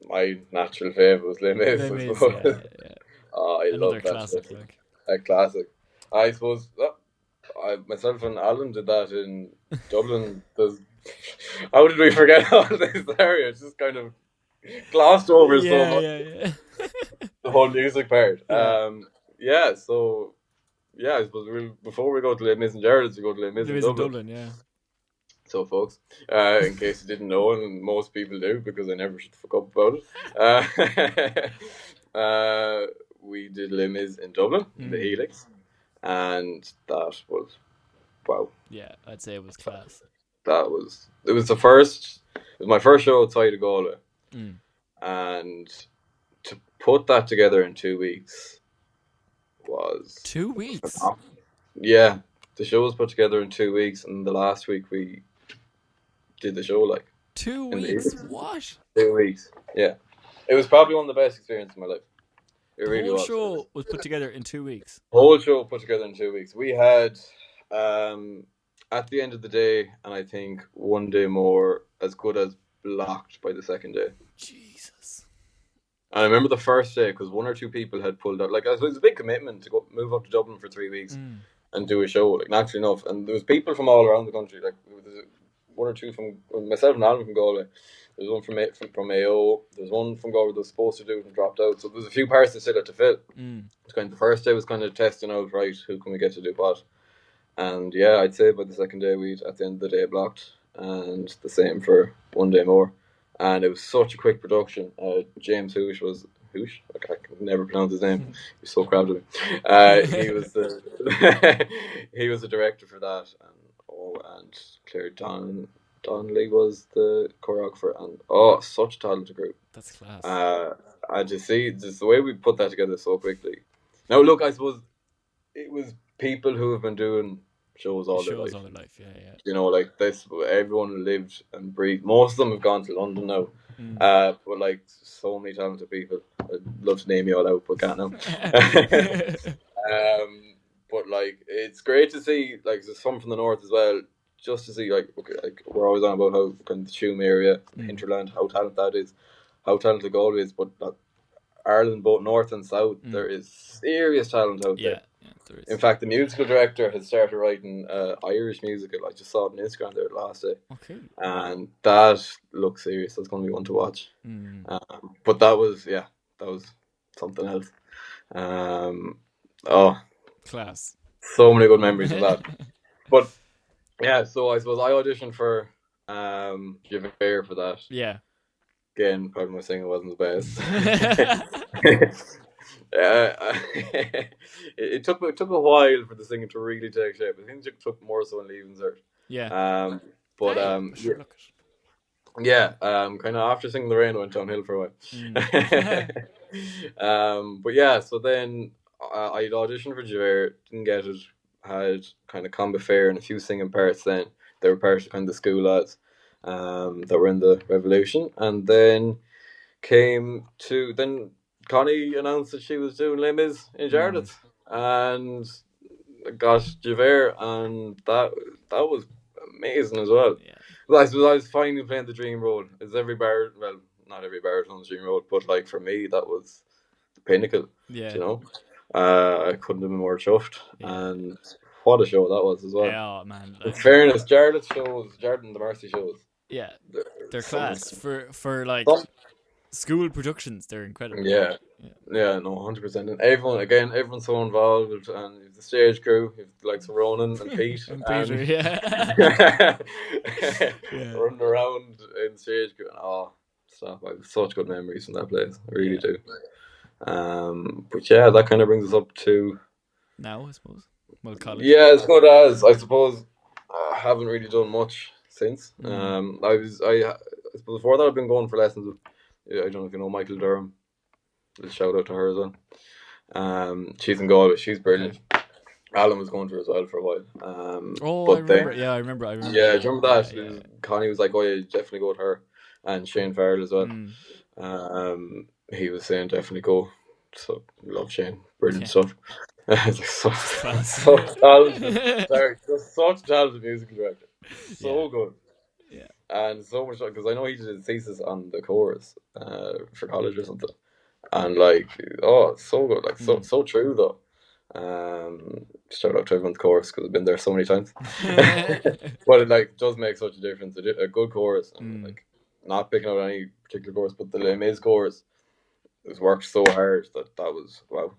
my natural favourite was Les Mis. Yeah. Oh, I love that. Classic, like. A classic. I suppose myself and Alan did that in Dublin. How did we forget all this area? It's just kind of glossed over so much. Yeah. The whole music part. Yeah. So... Yeah, I suppose before we go to Les Mis and Gerrard's, we go to Les Mis in Dublin. Yeah. So, folks, in case you didn't know, and most people do, because I never should fuck up about it, we did Les Mis in Dublin, in the Helix, and that was, wow. Yeah, I'd say it was class. It was my first show outside of Galway, and to put that together in 2 weeks, was 2 weeks. Yeah, the show was put together in 2 weeks, and the last week we did the show 2 weeks. What? 2 weeks. Yeah, it was probably one of the best experiences of my life. It really was. The whole show was put together in 2 weeks. Whole show put together in 2 weeks. We had at the end of the day, and I think one day more, as good as blocked by the second day. Jesus. And I remember the first day, because one or two people had pulled out. It was a big commitment to move up to Dublin for 3 weeks and do a show, naturally enough. And there was people from all around the country. There was one or two from myself and Alan from Galway. There's one from AO. There's one from Galway that was supposed to do it and dropped out. So there's a few parts that still had to fill. It's kind of the first day was kind of testing out, right, who can we get to do what. And yeah, I'd say by the second day we'd at the end of the day blocked, and the same for one day more. And it was such a quick production. James Hoosh was Hoosh. I can never pronounce his name. He's so proud of me. He was the he was the director for that, and Claire Donnelly was the choreographer, and such a talented group. That's class. I just see just the way we put that together so quickly. Now, look, I suppose it was people who have been doing shows all their life. Yeah. You know, like this, everyone lived and breathed. Most of them have gone to London now. But like so many talented people. I'd love to name you all out, but can't now. But like it's great to see like there's some from the north as well. Just to see like we're always on about how kind of the Tuam area, hinterland, how talented that is, how talented Galway is, but Ireland, both north and south, there is serious talent out there. Yeah, there is. In fact, the musical director has started writing Irish musical. I just saw it on Instagram there last day. Okay. And that looks serious. That's going to be one to watch. But that was something else. Class. So many good memories of that. But yeah, so I suppose I auditioned for Javert for that. Yeah. Again, pardon my singing wasn't the best. It took a while for the singing to really take shape. I think it took more so in Leaving Cert. Yeah. Kind of after Singing the Rain, I went downhill for a while. But yeah, so then I'd auditioned for Javert, didn't get it. Had kind of combat fair and a few singing parts. Then they were part of kind of the school lads that were in the Revolution, and then Connie announced that she was doing Les Mis in Jarlath, and got Javert, and that was amazing as well. Yeah. Well, I suppose I was finally playing the dream role. As every bar, well, not every baritone's dream role, but like for me, that was the pinnacle. Yeah. You know, I couldn't have been more chuffed, and what a show that was as well. Yeah, man. In fairness, Jarlath and the Mercy shows. Yeah, they're class for like school productions. They're incredible. Yeah, no, 100%. And everyone's so involved, and the stage crew, like Ronan and Pete, and Peter, running around in the stage crew, and stuff. I have such good memories from that place. I really do. But yeah, that kind of brings us up to now, I suppose. Well, college. Yeah, as good as I suppose. I haven't really done much since. I suppose before that I've been going for lessons with, I don't know if you know Michael Durham. A shout out to her as well. She's in Galway. She's brilliant. Alan was going to her as well for a while. I remember. I remember. Yeah, do you remember that? Yeah. Connie was like, "Oh, yeah, definitely go with her," and Shane Farrell as well. He was saying definitely go. So love Shane. Brilliant stuff. It's like so talented. Sorry, just such a talented musical director. So good. Yeah. And so much, because I know he did his thesis on the chorus for college or something. And like, it's so good. Like, so true though. Shout out to everyone's chorus because I've been there so many times. But it like does make such a difference. A good chorus, and like not picking out any particular chorus, but the Les Mis chorus has worked so hard that was wow.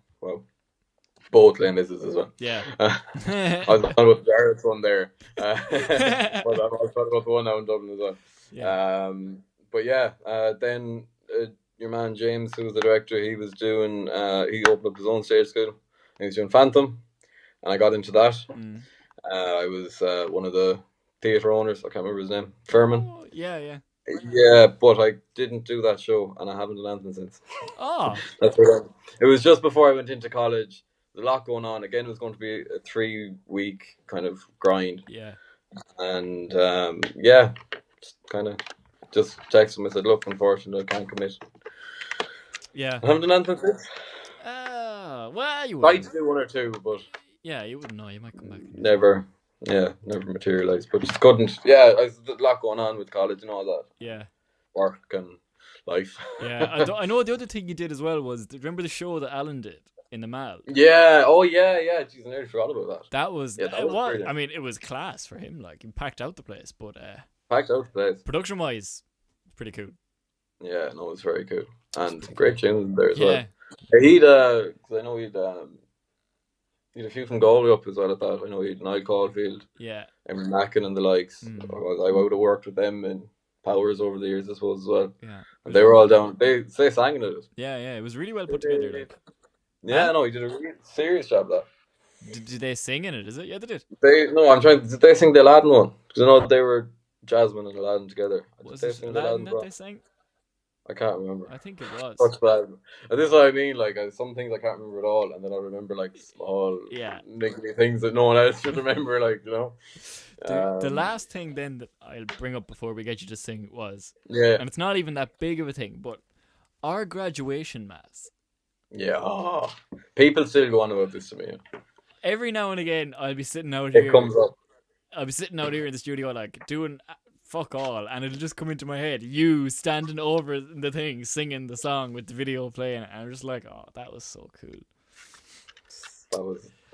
Both Les Mises as well. Yeah. I was talking about Jarrett's one there. But I was talking about the one now in Dublin as well. Yeah. But yeah, then your man James, who was the director, he was doing, he opened up his own stage school. He was doing Phantom, and I got into that. I was one of the theatre owners. I can't remember his name. Furman. Oh, yeah. Yeah, but I didn't do that show, and I haven't done anything since. That's right. It was just before I went into college. There's a lot going on. Again, it was going to be a 3-week kind of grind. Yeah. And just texted him and said, "Look, unfortunately, I can't commit." Yeah. I haven't done anything since. Well, you tried to do one or two, but yeah, you wouldn't know. You might come back. Never materialised. But just couldn't. Yeah, there's a lot going on with college and all that. Yeah. Work and life. Yeah, I know the other thing you did as well was, remember the show that Alan did in the Mall? Yeah. Oh yeah. Jeez, I nearly forgot about that. That was. I mean, it was class for him. Like, he packed out the place, but packed out the place. Production wise, pretty cool. Yeah, no, it was very cool, and great tunes there as well. He'd because I know he'd a few from Galway up as well at that. I know he'd Niall Caulfield. Yeah. Emery Mackin and the likes. I would have worked with them in powers over the years, I suppose, as well. Yeah. And they were all down. They sang in it. Yeah, it was really well put together. Like, Yeah, no, he did a really serious job of that. did they sing in it? Is it? Yeah, they did. Did they sing the Aladdin one? Because I know they were Jasmine and Aladdin together. Was Did they it sing Aladdin the that they sang? I can't remember. I think it was. Such bad. And this is what I mean. Like, some things I can't remember at all, and then I remember like small, niggly things that no one else should remember. Like, you know. The last thing then that I'll bring up before we get you to sing was, and it's not even that big of a thing, but our graduation mass. Yeah, people still go on about this to me. Every now and again, I'll be sitting out here. It comes up. I'll be sitting out here in the studio, like doing fuck all, and it'll just come into my head. You standing over the thing, singing the song with the video playing, and I'm just like, oh, that was so cool.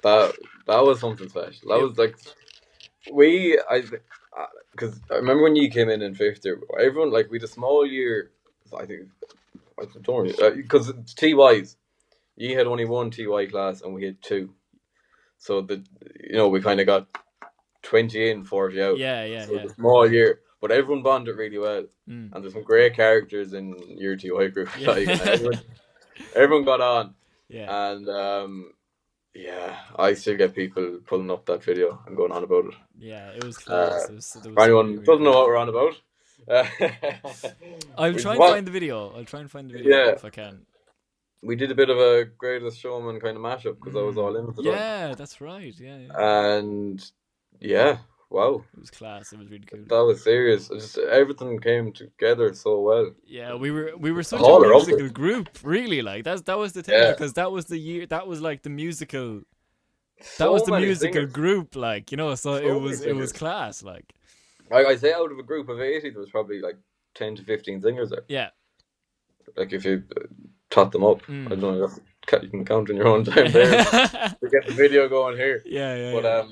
That was something special. That was like because I remember when you came in fifth year, everyone like we had a small year. I think I don't because TYs, you had only one TY class and we had two, so we kind of got 20 in, 40 out. Yeah. So it was a small year, but everyone bonded really well, and there's some great characters in your TY group. Yeah. Like, everyone got on. Yeah. And I still get people pulling up that video and going on about it. Yeah, it was class. For anyone who doesn't know what we're on about, I'll try and find the video. If I can. We did a bit of a Greatest Showman kind of mashup because I was all in with it. Yeah, that's right. Yeah. And wow. It was class. It was really cool. That was serious. Just everything came together so well. Yeah, we were such a musical group, really. Like that was the thing, because that was the year. That was like the musical. That was the musical group, like, you know. So it was class, like. I say out of a group of 80, there was probably like 10 to 15 singers there. Yeah. Like if you tot them up, I don't know. You can count in your own time there to get the video going here. Yeah. But that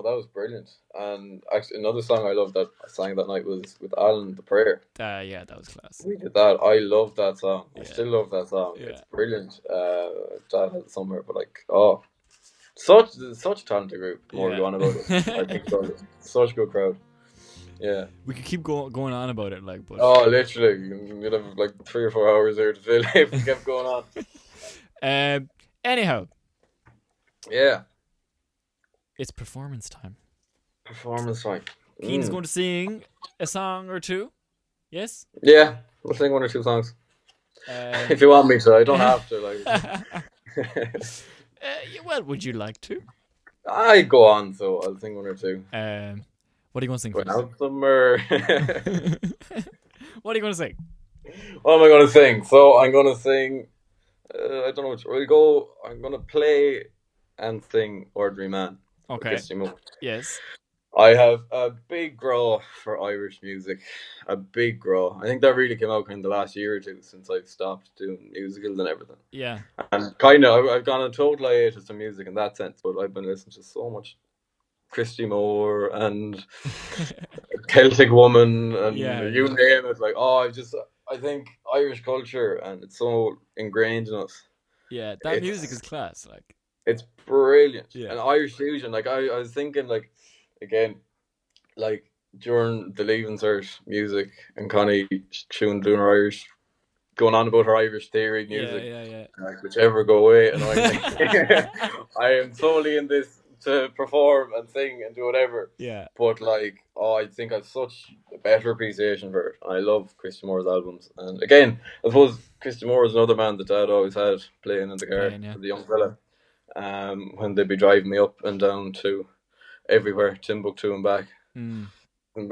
was brilliant. And actually, another song I loved that I sang that night was with Alan, The Prayer. Yeah, that was class. We did that. I love that song. Yeah. I still love that song. Yeah. It's brilliant. Dad had it somewhere, but like, such a talented group. More you want about it. I think so. Such a good crowd. Yeah. We could keep going on about it, like, but literally, you'd have like 3 or 4 hours there to fill if we kept going on. Anyhow. Yeah. It's performance time. Keen's going to sing a song or two. Yes? Yeah, we'll sing 1 or 2 songs. If you want me to, I don't have to. Like. Well, would you like to? I go on, so I'll sing 1 or 2. What are you going to sing first? What are you going to sing? What am I going to sing? So I'm going to sing. I don't know. We'll go. I'm going to play and sing Ordinary Man. Okay. Yes. I have a big grow for Irish music. A big grow. I think that really came out kind of the last year or two since I've stopped doing musicals and everything. Yeah. And kind of, I've gone on a total hiatus to music in that sense, but I've been listening to so much Christy Moore and Celtic Woman and you name it. Like, I think Irish culture, and it's so ingrained in us. Yeah, that music is class. Like, it's brilliant. Yeah. And Irish fusion. Like, I was thinking, like, again, like during the Leaving Cert music and Connie doing her Irish, going on about her Irish theory music. Yeah. Like, whichever go away. And I am solely in this to perform and sing and do whatever. Yeah. But like, I think I've such a better appreciation for it. And I love Christy Moore's albums. And again, I suppose Christy Moore is another man that Dad always had playing in the car with the young fella. When they'd be driving me up and down to everywhere, Timbuktu and back.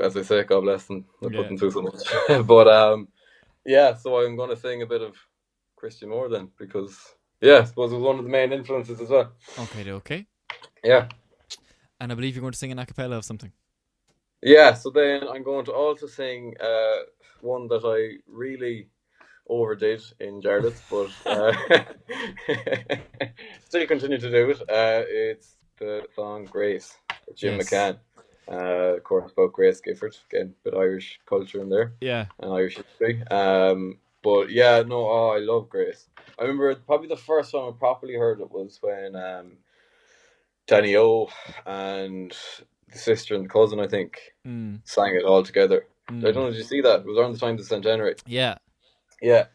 As I say, God bless them. They're putting through so much. But so I'm going to sing a bit of Christy Moore then, because I suppose it was one of the main influences as well. Okay. Yeah. And I believe you're going to sing an a cappella of something. Yeah, so then I'm going to also sing one that I really overdid in Jarlath, but still continue to do it. It's the song Grace, Jim McCann. Of course, about Grace Gifford. Again, a bit Irish culture in there. Yeah. And Irish history. But I love Grace. I remember probably the first time I properly heard it was when Danny O and the sister and the cousin, I think, sang it all together. I don't know, did you see that? It was around the time of the centenary. Yeah. Yeah.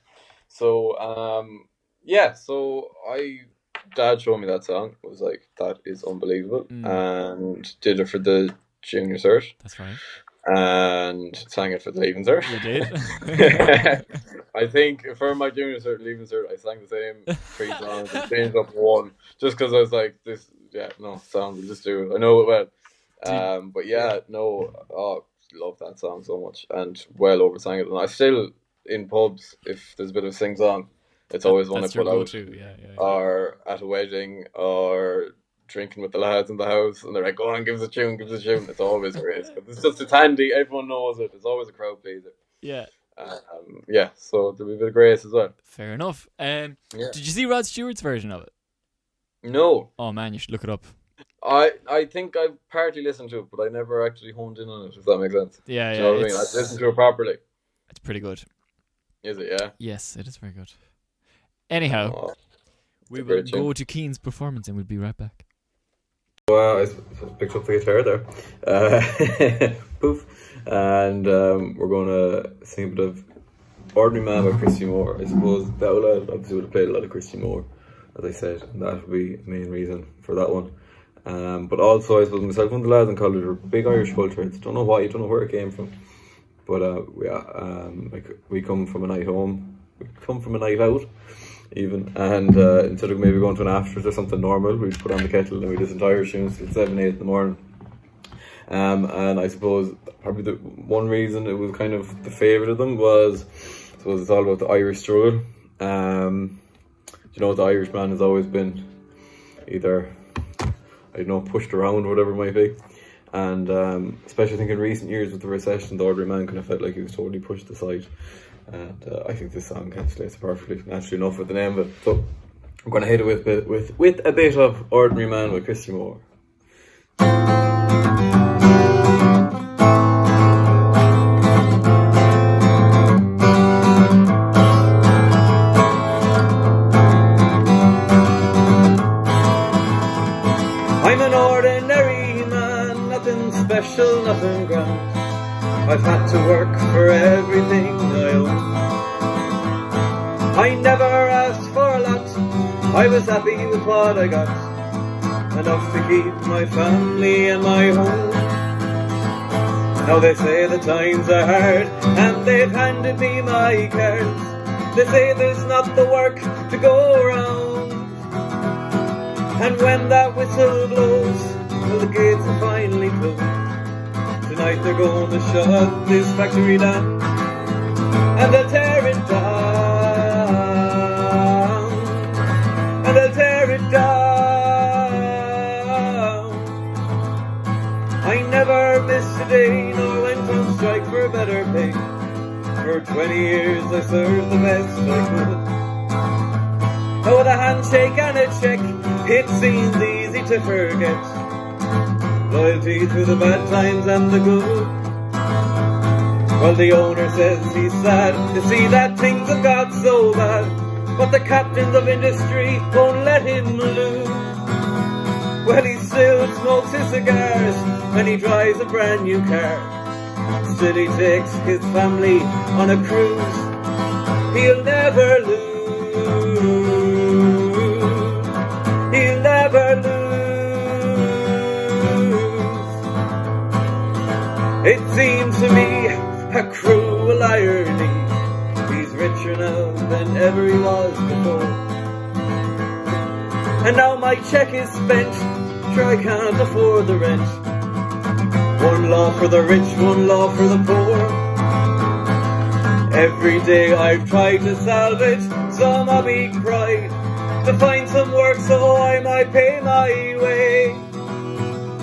So, Dad showed me that song. I was like, that is unbelievable. And did it for the junior cert. That's right. And sang it for the leaving cert. You did? I think for my junior cert and leaving cert, I sang the same 3 songs and changed up one. Just because I was like, sound, we'll just do it. I know it well. Love that song so much. And well over sang it. And I still, in pubs, if there's a bit of a sing-song, it's always one I put out. Yeah. Or at a wedding, or drinking with the lads in the house, and they're like, go on, give us a tune. It's always great. It's handy, everyone knows it. It's always a crowd pleaser. Yeah. So there'll be a bit of grace as well. Fair enough. Did you see Rod Stewart's version of it? No. Oh man, you should look it up. I think I've partly listened to it, but I never actually honed in on it, if that makes sense. Yeah. Do you know what I mean? I've listened to it properly. It's pretty good. Is it, yeah? Yes, it is very good. Anyhow, we will go to Cian's performance and we'll be right back. Well, I picked up the guitar there. Poof. And we're going to sing a bit of Ordinary Man by Christy Moore. I suppose Bella obviously would have played a lot of Christy Moore, as I said, and that would be the main reason for that one. But also, I suppose myself and the lads in college were big Irish culture. Don't know why, don't know where it came from. But we come from a night home, we come from a night out, even, and instead of maybe going to an after or something normal, we'd put on the kettle and we'd listen to Irish tunes till 7, 8 in the morning. And I suppose probably the one reason it was kind of the favourite of them was, I suppose it's all about the Irish struggle. The Irishman has always been either, pushed around, whatever it might be. And especially I think in recent years with the recession, the Ordinary Man kind of felt like he was totally pushed aside. And I think this song encapsulates it perfectly, naturally enough, with the name of it. So I'm going to hit it with a bit of Ordinary Man with Christy Moore. I'm an ordinary man, nothing special, nothing grand. I've had to work for everything I own. I never asked for a lot, I was happy with what I got. Enough to keep my family and my home. Now they say the times are hard, and they've handed me my cards. They say there's not the work to go around. And when that whistle blows, well, the gates are finally closed. Tonight they're going to shut this factory down, and they'll tear it down, and they'll tear it down. I never missed a day, nor went on strike for a better pay. For 20 years I served the best I could. Oh, with a handshake and a check, it seems easy to forget. Loyalty through the bad times and the good. Well, the owner says he's sad to see that things have got so bad, but the captains of industry won't let him lose. Well, he still smokes his cigars and he drives a brand new car. Still he takes his family on a cruise. He'll never lose. He'll never lose. It seems to me a cruel irony. He's richer now than ever he was before. And now my check is spent, sure I can't afford the rent. One law for the rich, one law for the poor. Every day I've tried to salvage some of me pride, to find some work so I might pay my way.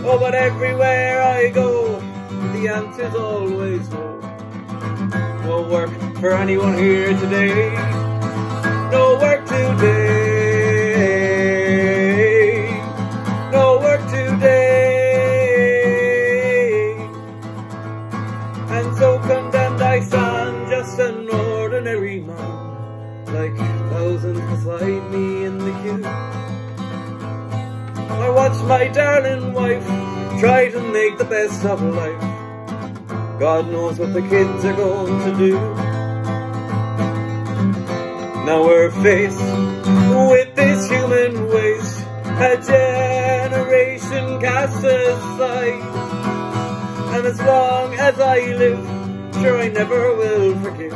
Oh, but everywhere I go, the answer's always no. No work for anyone here today. No work today. No work today. And so condemned I stand, just an ordinary man, like thousands beside me in the queue. I watch my darling wife try to make the best of life. God knows what the kids are going to do. Now we're faced with this human waste, a generation cast aside. And as long as I live, sure I never will forgive.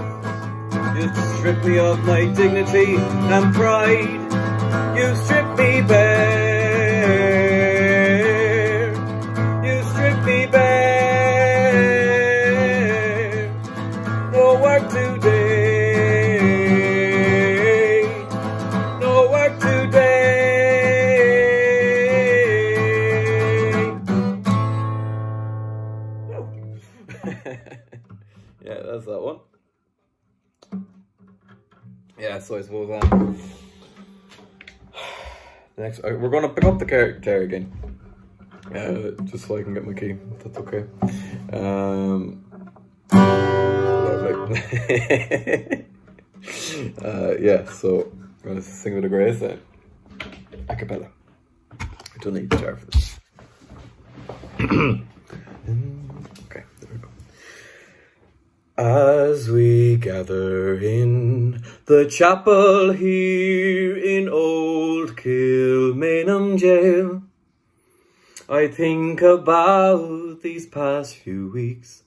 You strip me of my dignity and pride. You strip me bare. You strip me bare. No work today. No work today. No. Yeah, that's that one. Yeah, so I suppose next we're going to pick up the car again, just so I can get my key, if that's okay. Yeah, so I'm going to sing with a grace then, a cappella. I don't need the guitar for this. Okay, there we go. As we gather in the chapel here in Old Kilmainham Jail, I think about these past few weeks.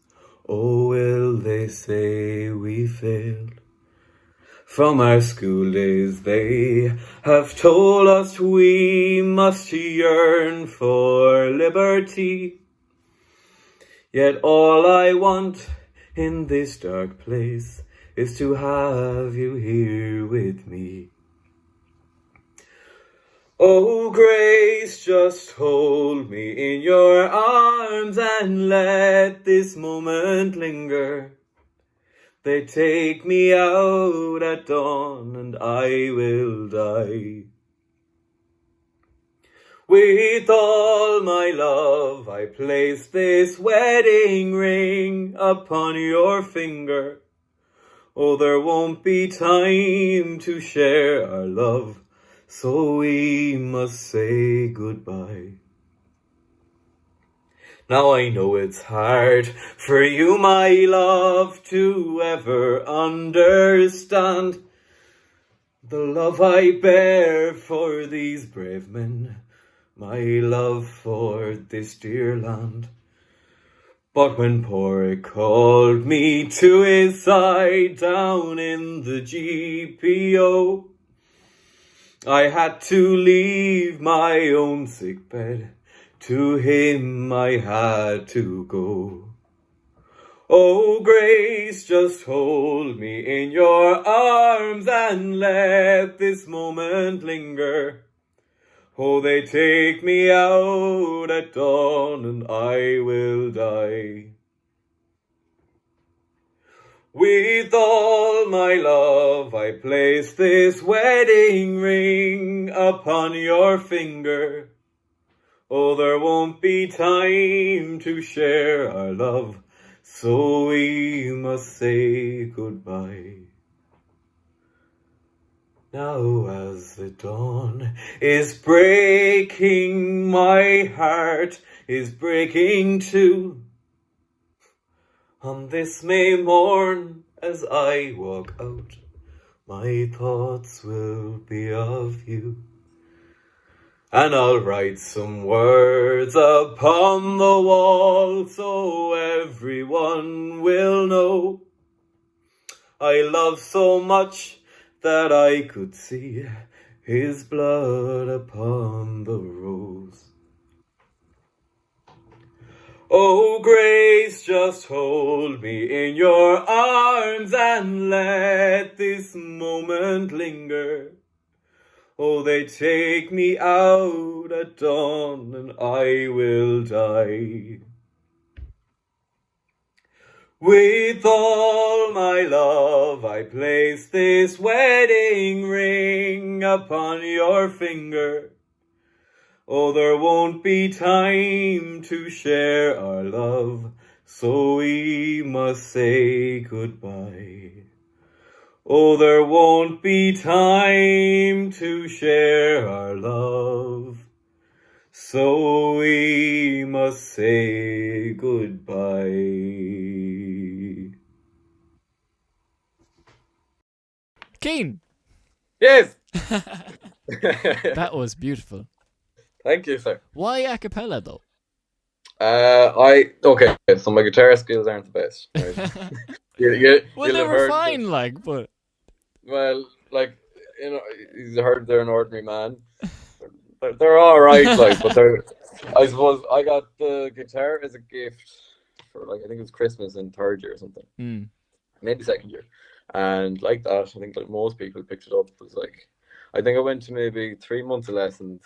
Oh, will they say we failed? From our school days they have told us we must yearn for liberty. Yet all I want in this dark place is to have you here with me. Oh, grace, just hold me in your arms and let this moment linger. They take me out at dawn and I will die. With all my love I place this wedding ring upon your finger. Oh, there won't be time to share our love, so we must say goodbye. Now I know it's hard for you, my love, to ever understand the love I bear for these brave men, my love for this dear land. But when Porrick called me to his side down in the GPO, I had to leave my own sick bed. To him I had to go. Oh, grace, just hold me in your arms and let this moment linger. Oh, they take me out at dawn and I will die. With all my love I place this wedding ring upon your finger. Oh, there won't be time to share our love, so we must say goodbye. Now as the dawn is breaking, my heart is breaking too. On this May morn, as I walk out, my thoughts will be of you. And I'll write some words upon the wall so everyone will know I love so much that I could see his blood upon the rose. Oh, grace, just hold me in your arms and let this moment linger. Oh, they take me out at dawn and I will die. With all my love I place this wedding ring upon your finger. Oh, there won't be time to share our love, so we must say goodbye. Oh, there won't be time to share our love, so we must say goodbye. Cian. Yes. That was beautiful. Thank you, sir. Why a cappella though? Okay, so my guitar skills aren't the best. Right? Well, You'll they have were heard fine, like, but well, like, you know, you've heard they're an ordinary man. They're all right, like, but they're. I suppose I got the guitar as a gift for, like, I think it was Christmas in third year or something, maybe second year, and like that, I think like most people picked it up. It was like, I think I went to maybe 3 months of lessons.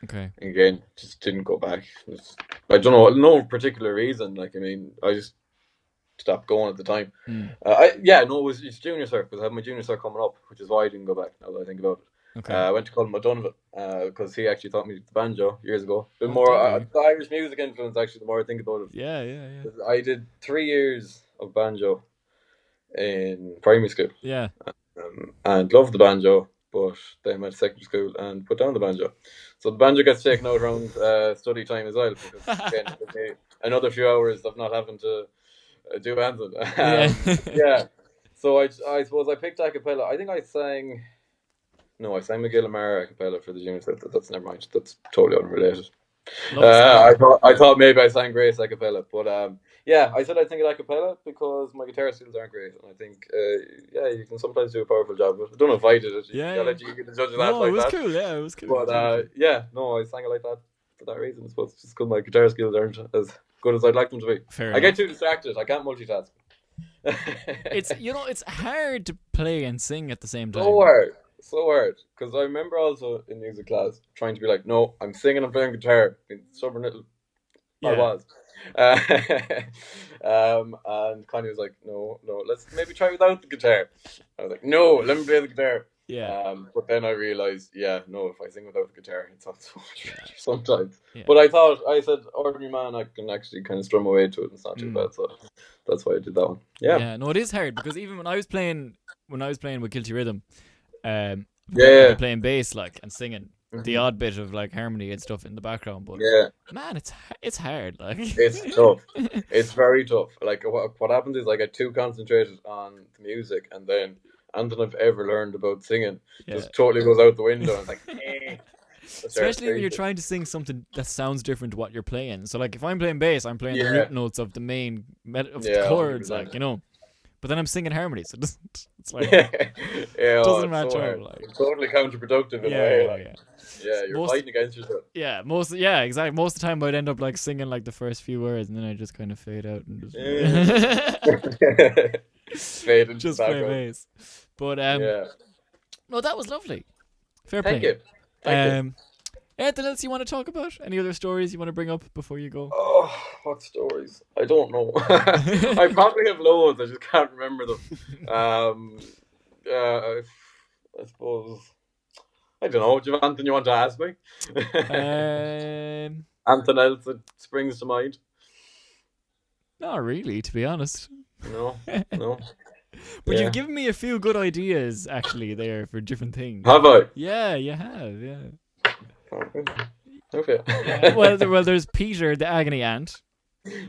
okay. Again, just didn't go back. I don't know, no particular reason. Like, I mean, I just stopped going at the time. It's junior cert because I have my junior cert coming up, which is why I didn't go back. Now that I think about it, Okay. I went to Colin O'Donovan because he actually taught me the banjo years ago. The Oh, more did he? the Irish music influence, actually, the more I think about it. Yeah. I did 3 years of banjo in primary school, Yeah. and loved the banjo. But then went to secondary school and put down the banjo. So the banjo gets taken out around study time as well, because again, it took me another few hours of not having to do anything. Yeah. So I suppose I picked a cappella. I think I sang McGill Amara a cappella for the junior set. That's never mind. That's totally unrelated. I thought maybe I sang Grace a cappella, but I said I'd sing it a cappella because my guitar skills aren't great, and I think you can sometimes do a powerful job. But I don't know if I did it. I'll let you get the judge of that. No, like it was that. cool. Yeah, it was cool. But I sang it like that for that reason. I suppose just because my guitar skills aren't as good as I'd like them to be. Fair I enough. get too distracted. I can't multitask. It's hard to play and sing at the same time. So hard. Because I remember also in music class trying to be like, no, I'm singing and playing guitar. Being stubborn little. Yeah. I was. And Connie was like, no, let's maybe try without the guitar. I was like, no, let me play the guitar. Yeah. But then I realized, if I sing without the guitar, it's not so much better sometimes. Yeah. But I said, ordinary man, I can actually kind of strum away to it, and it's not too bad. So that's why I did that one. Yeah. No, it is hard because even when I was playing with Guilty Rhythm, playing bass like and singing the odd bit of like harmony and stuff in the background, but man, it's hard. Like it's tough. It's very tough. Like what happens is I get too concentrated on the music, and then anything I've ever learned about singing just totally goes out the window. And it's like, especially when you're trying to sing something that sounds different to what you're playing. So like if I'm playing bass, I'm playing the root notes of the main of the chords, 100%. Like, you know. But then I'm singing harmonies. It's like it doesn't match up. Like. It's totally counterproductive in a way. Like. Yeah, you're fighting against yourself. Yeah, exactly. Most of the time I'd end up like singing like the first few words, and then I just kind of fade out and just fade into just the play bass. But no, that was lovely. Fair play. Thank you. Anything else you want to talk about? Any other stories you want to bring up before you go? Oh, what stories? I don't know. I probably have loads. I just can't remember them. I suppose. I don't know. Do you have anything you want to ask me? Anything else that springs to mind? Not really, to be honest. No. But you've given me a few good ideas, actually, there for different things. Have I? Yeah, you have, yeah. Okay. Well, there's Peter, the agony ant.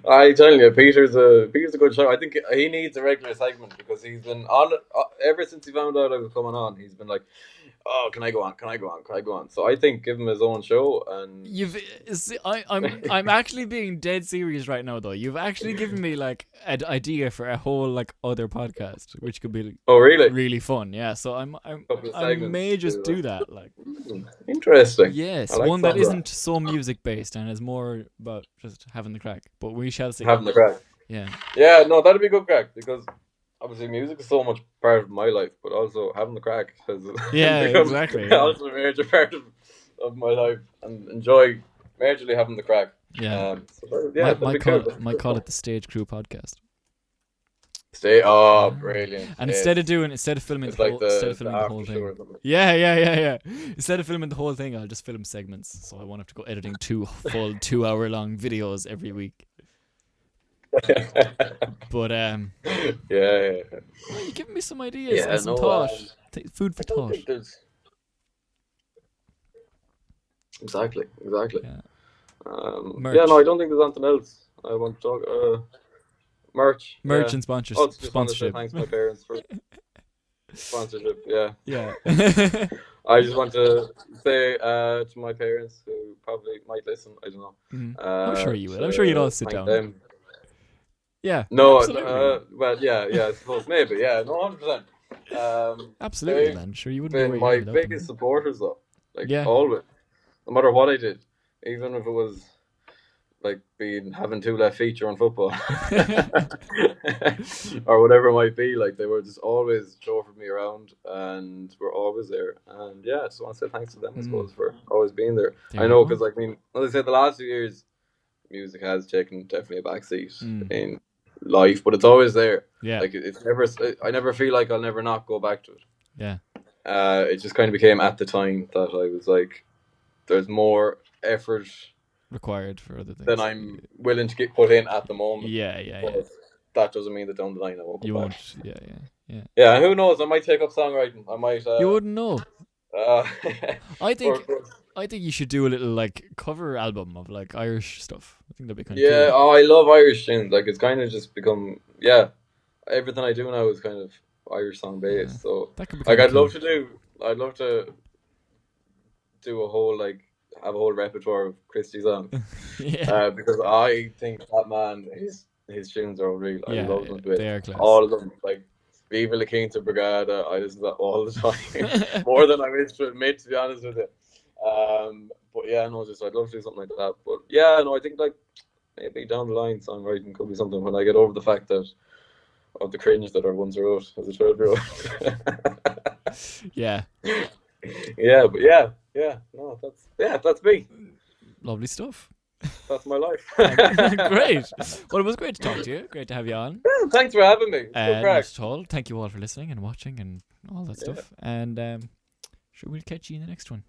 I tell you, Peter's a good show. I think he needs a regular segment because he's been on it ever since he found out I was coming on. He's been like, "Oh, can I go on?" So I think give him his own show. And I'm actually being dead serious right now, though. You've actually given me like an idea for a whole like other podcast, which could be really fun. Yeah, so I may just do that. Like, interesting. Yes, like one that isn't so music based and is more about just having the crack. But we shall see. Having the crack. Yeah. Yeah, no, that'd be a good crack because. Obviously, music is so much part of my life, but also having the crack has exactly. Also a major part of my life, and enjoy majorly having the crack. Yeah, might call it the Stage Crew Podcast. Brilliant! And instead of filming the whole thing, yeah. Instead of filming the whole thing, I'll just film segments, so I won't have to go editing 2 full 2-hour-long videos every week. But you're giving me some ideas and some thought. Food for thought. Exactly. Yeah. I don't think there's anything else I want to talk. Merch and sponsorship. Thanks to my parents for Sponsorship, yeah. Yeah. I just want to say to my parents who probably might listen, I don't know. I'm sure you will. I'm sure you'd all sit thank down. them. Yeah. No, Absolutely. well, yeah, I suppose maybe, yeah, no, 100%. Absolutely, They've man. Sure, you wouldn't be been where you are my without biggest them. supporters, though. Like, Yeah. always. No matter what I did. Even if it was, like, having 2 left feet during football. Or whatever it might be. Like, they were just always chauffeured me around and were always there. And, yeah, I just want to say thanks to them, I suppose, for always being there. There I you know, go. because, like, I mean, as I said, the last few years, music has taken definitely a backseat in life, but it's always there. Yeah. Like it's never. I never feel like I'll never not go back to it. Yeah. It just kind of became at the time that I was like, there's more effort Required for other things. than I'm willing to get put in at the moment. Yeah. But that doesn't mean that down the line I won't. You go won't. back. Yeah. Yeah, and who knows? I might take up songwriting. I might. You wouldn't know. I think for- I think you should do a little like cover album of like Irish stuff. I think that'd be kind of Yeah, cool. oh, I love Irish tunes. Like it's kind of just become everything I do now is kind of Irish song based. Yeah. So That could be like kinda I'd love cool. to do a whole have a whole repertoire of Christy songs. Yeah. Because I think that man his tunes are unreal. I love them to bits. They are class. All of them. Like Viva La Quinta Brigada, I listen to that all the time. More than I wish to admit, to be honest with you. But yeah, no, just I'd love to do something like that. But yeah, no, I think like maybe down the line songwriting could be something when I get over the fact that of the cringe that I once wrote as a 12-year-old. Yeah. Yeah, but yeah, no, that's me. Lovely stuff. That's my life. Great. Well, it was great to talk to you. Great to have you on. Thanks for having me. It's good Not crack. at all. Thank you all for listening and watching and all that stuff. And sure, we'll catch you in the next one.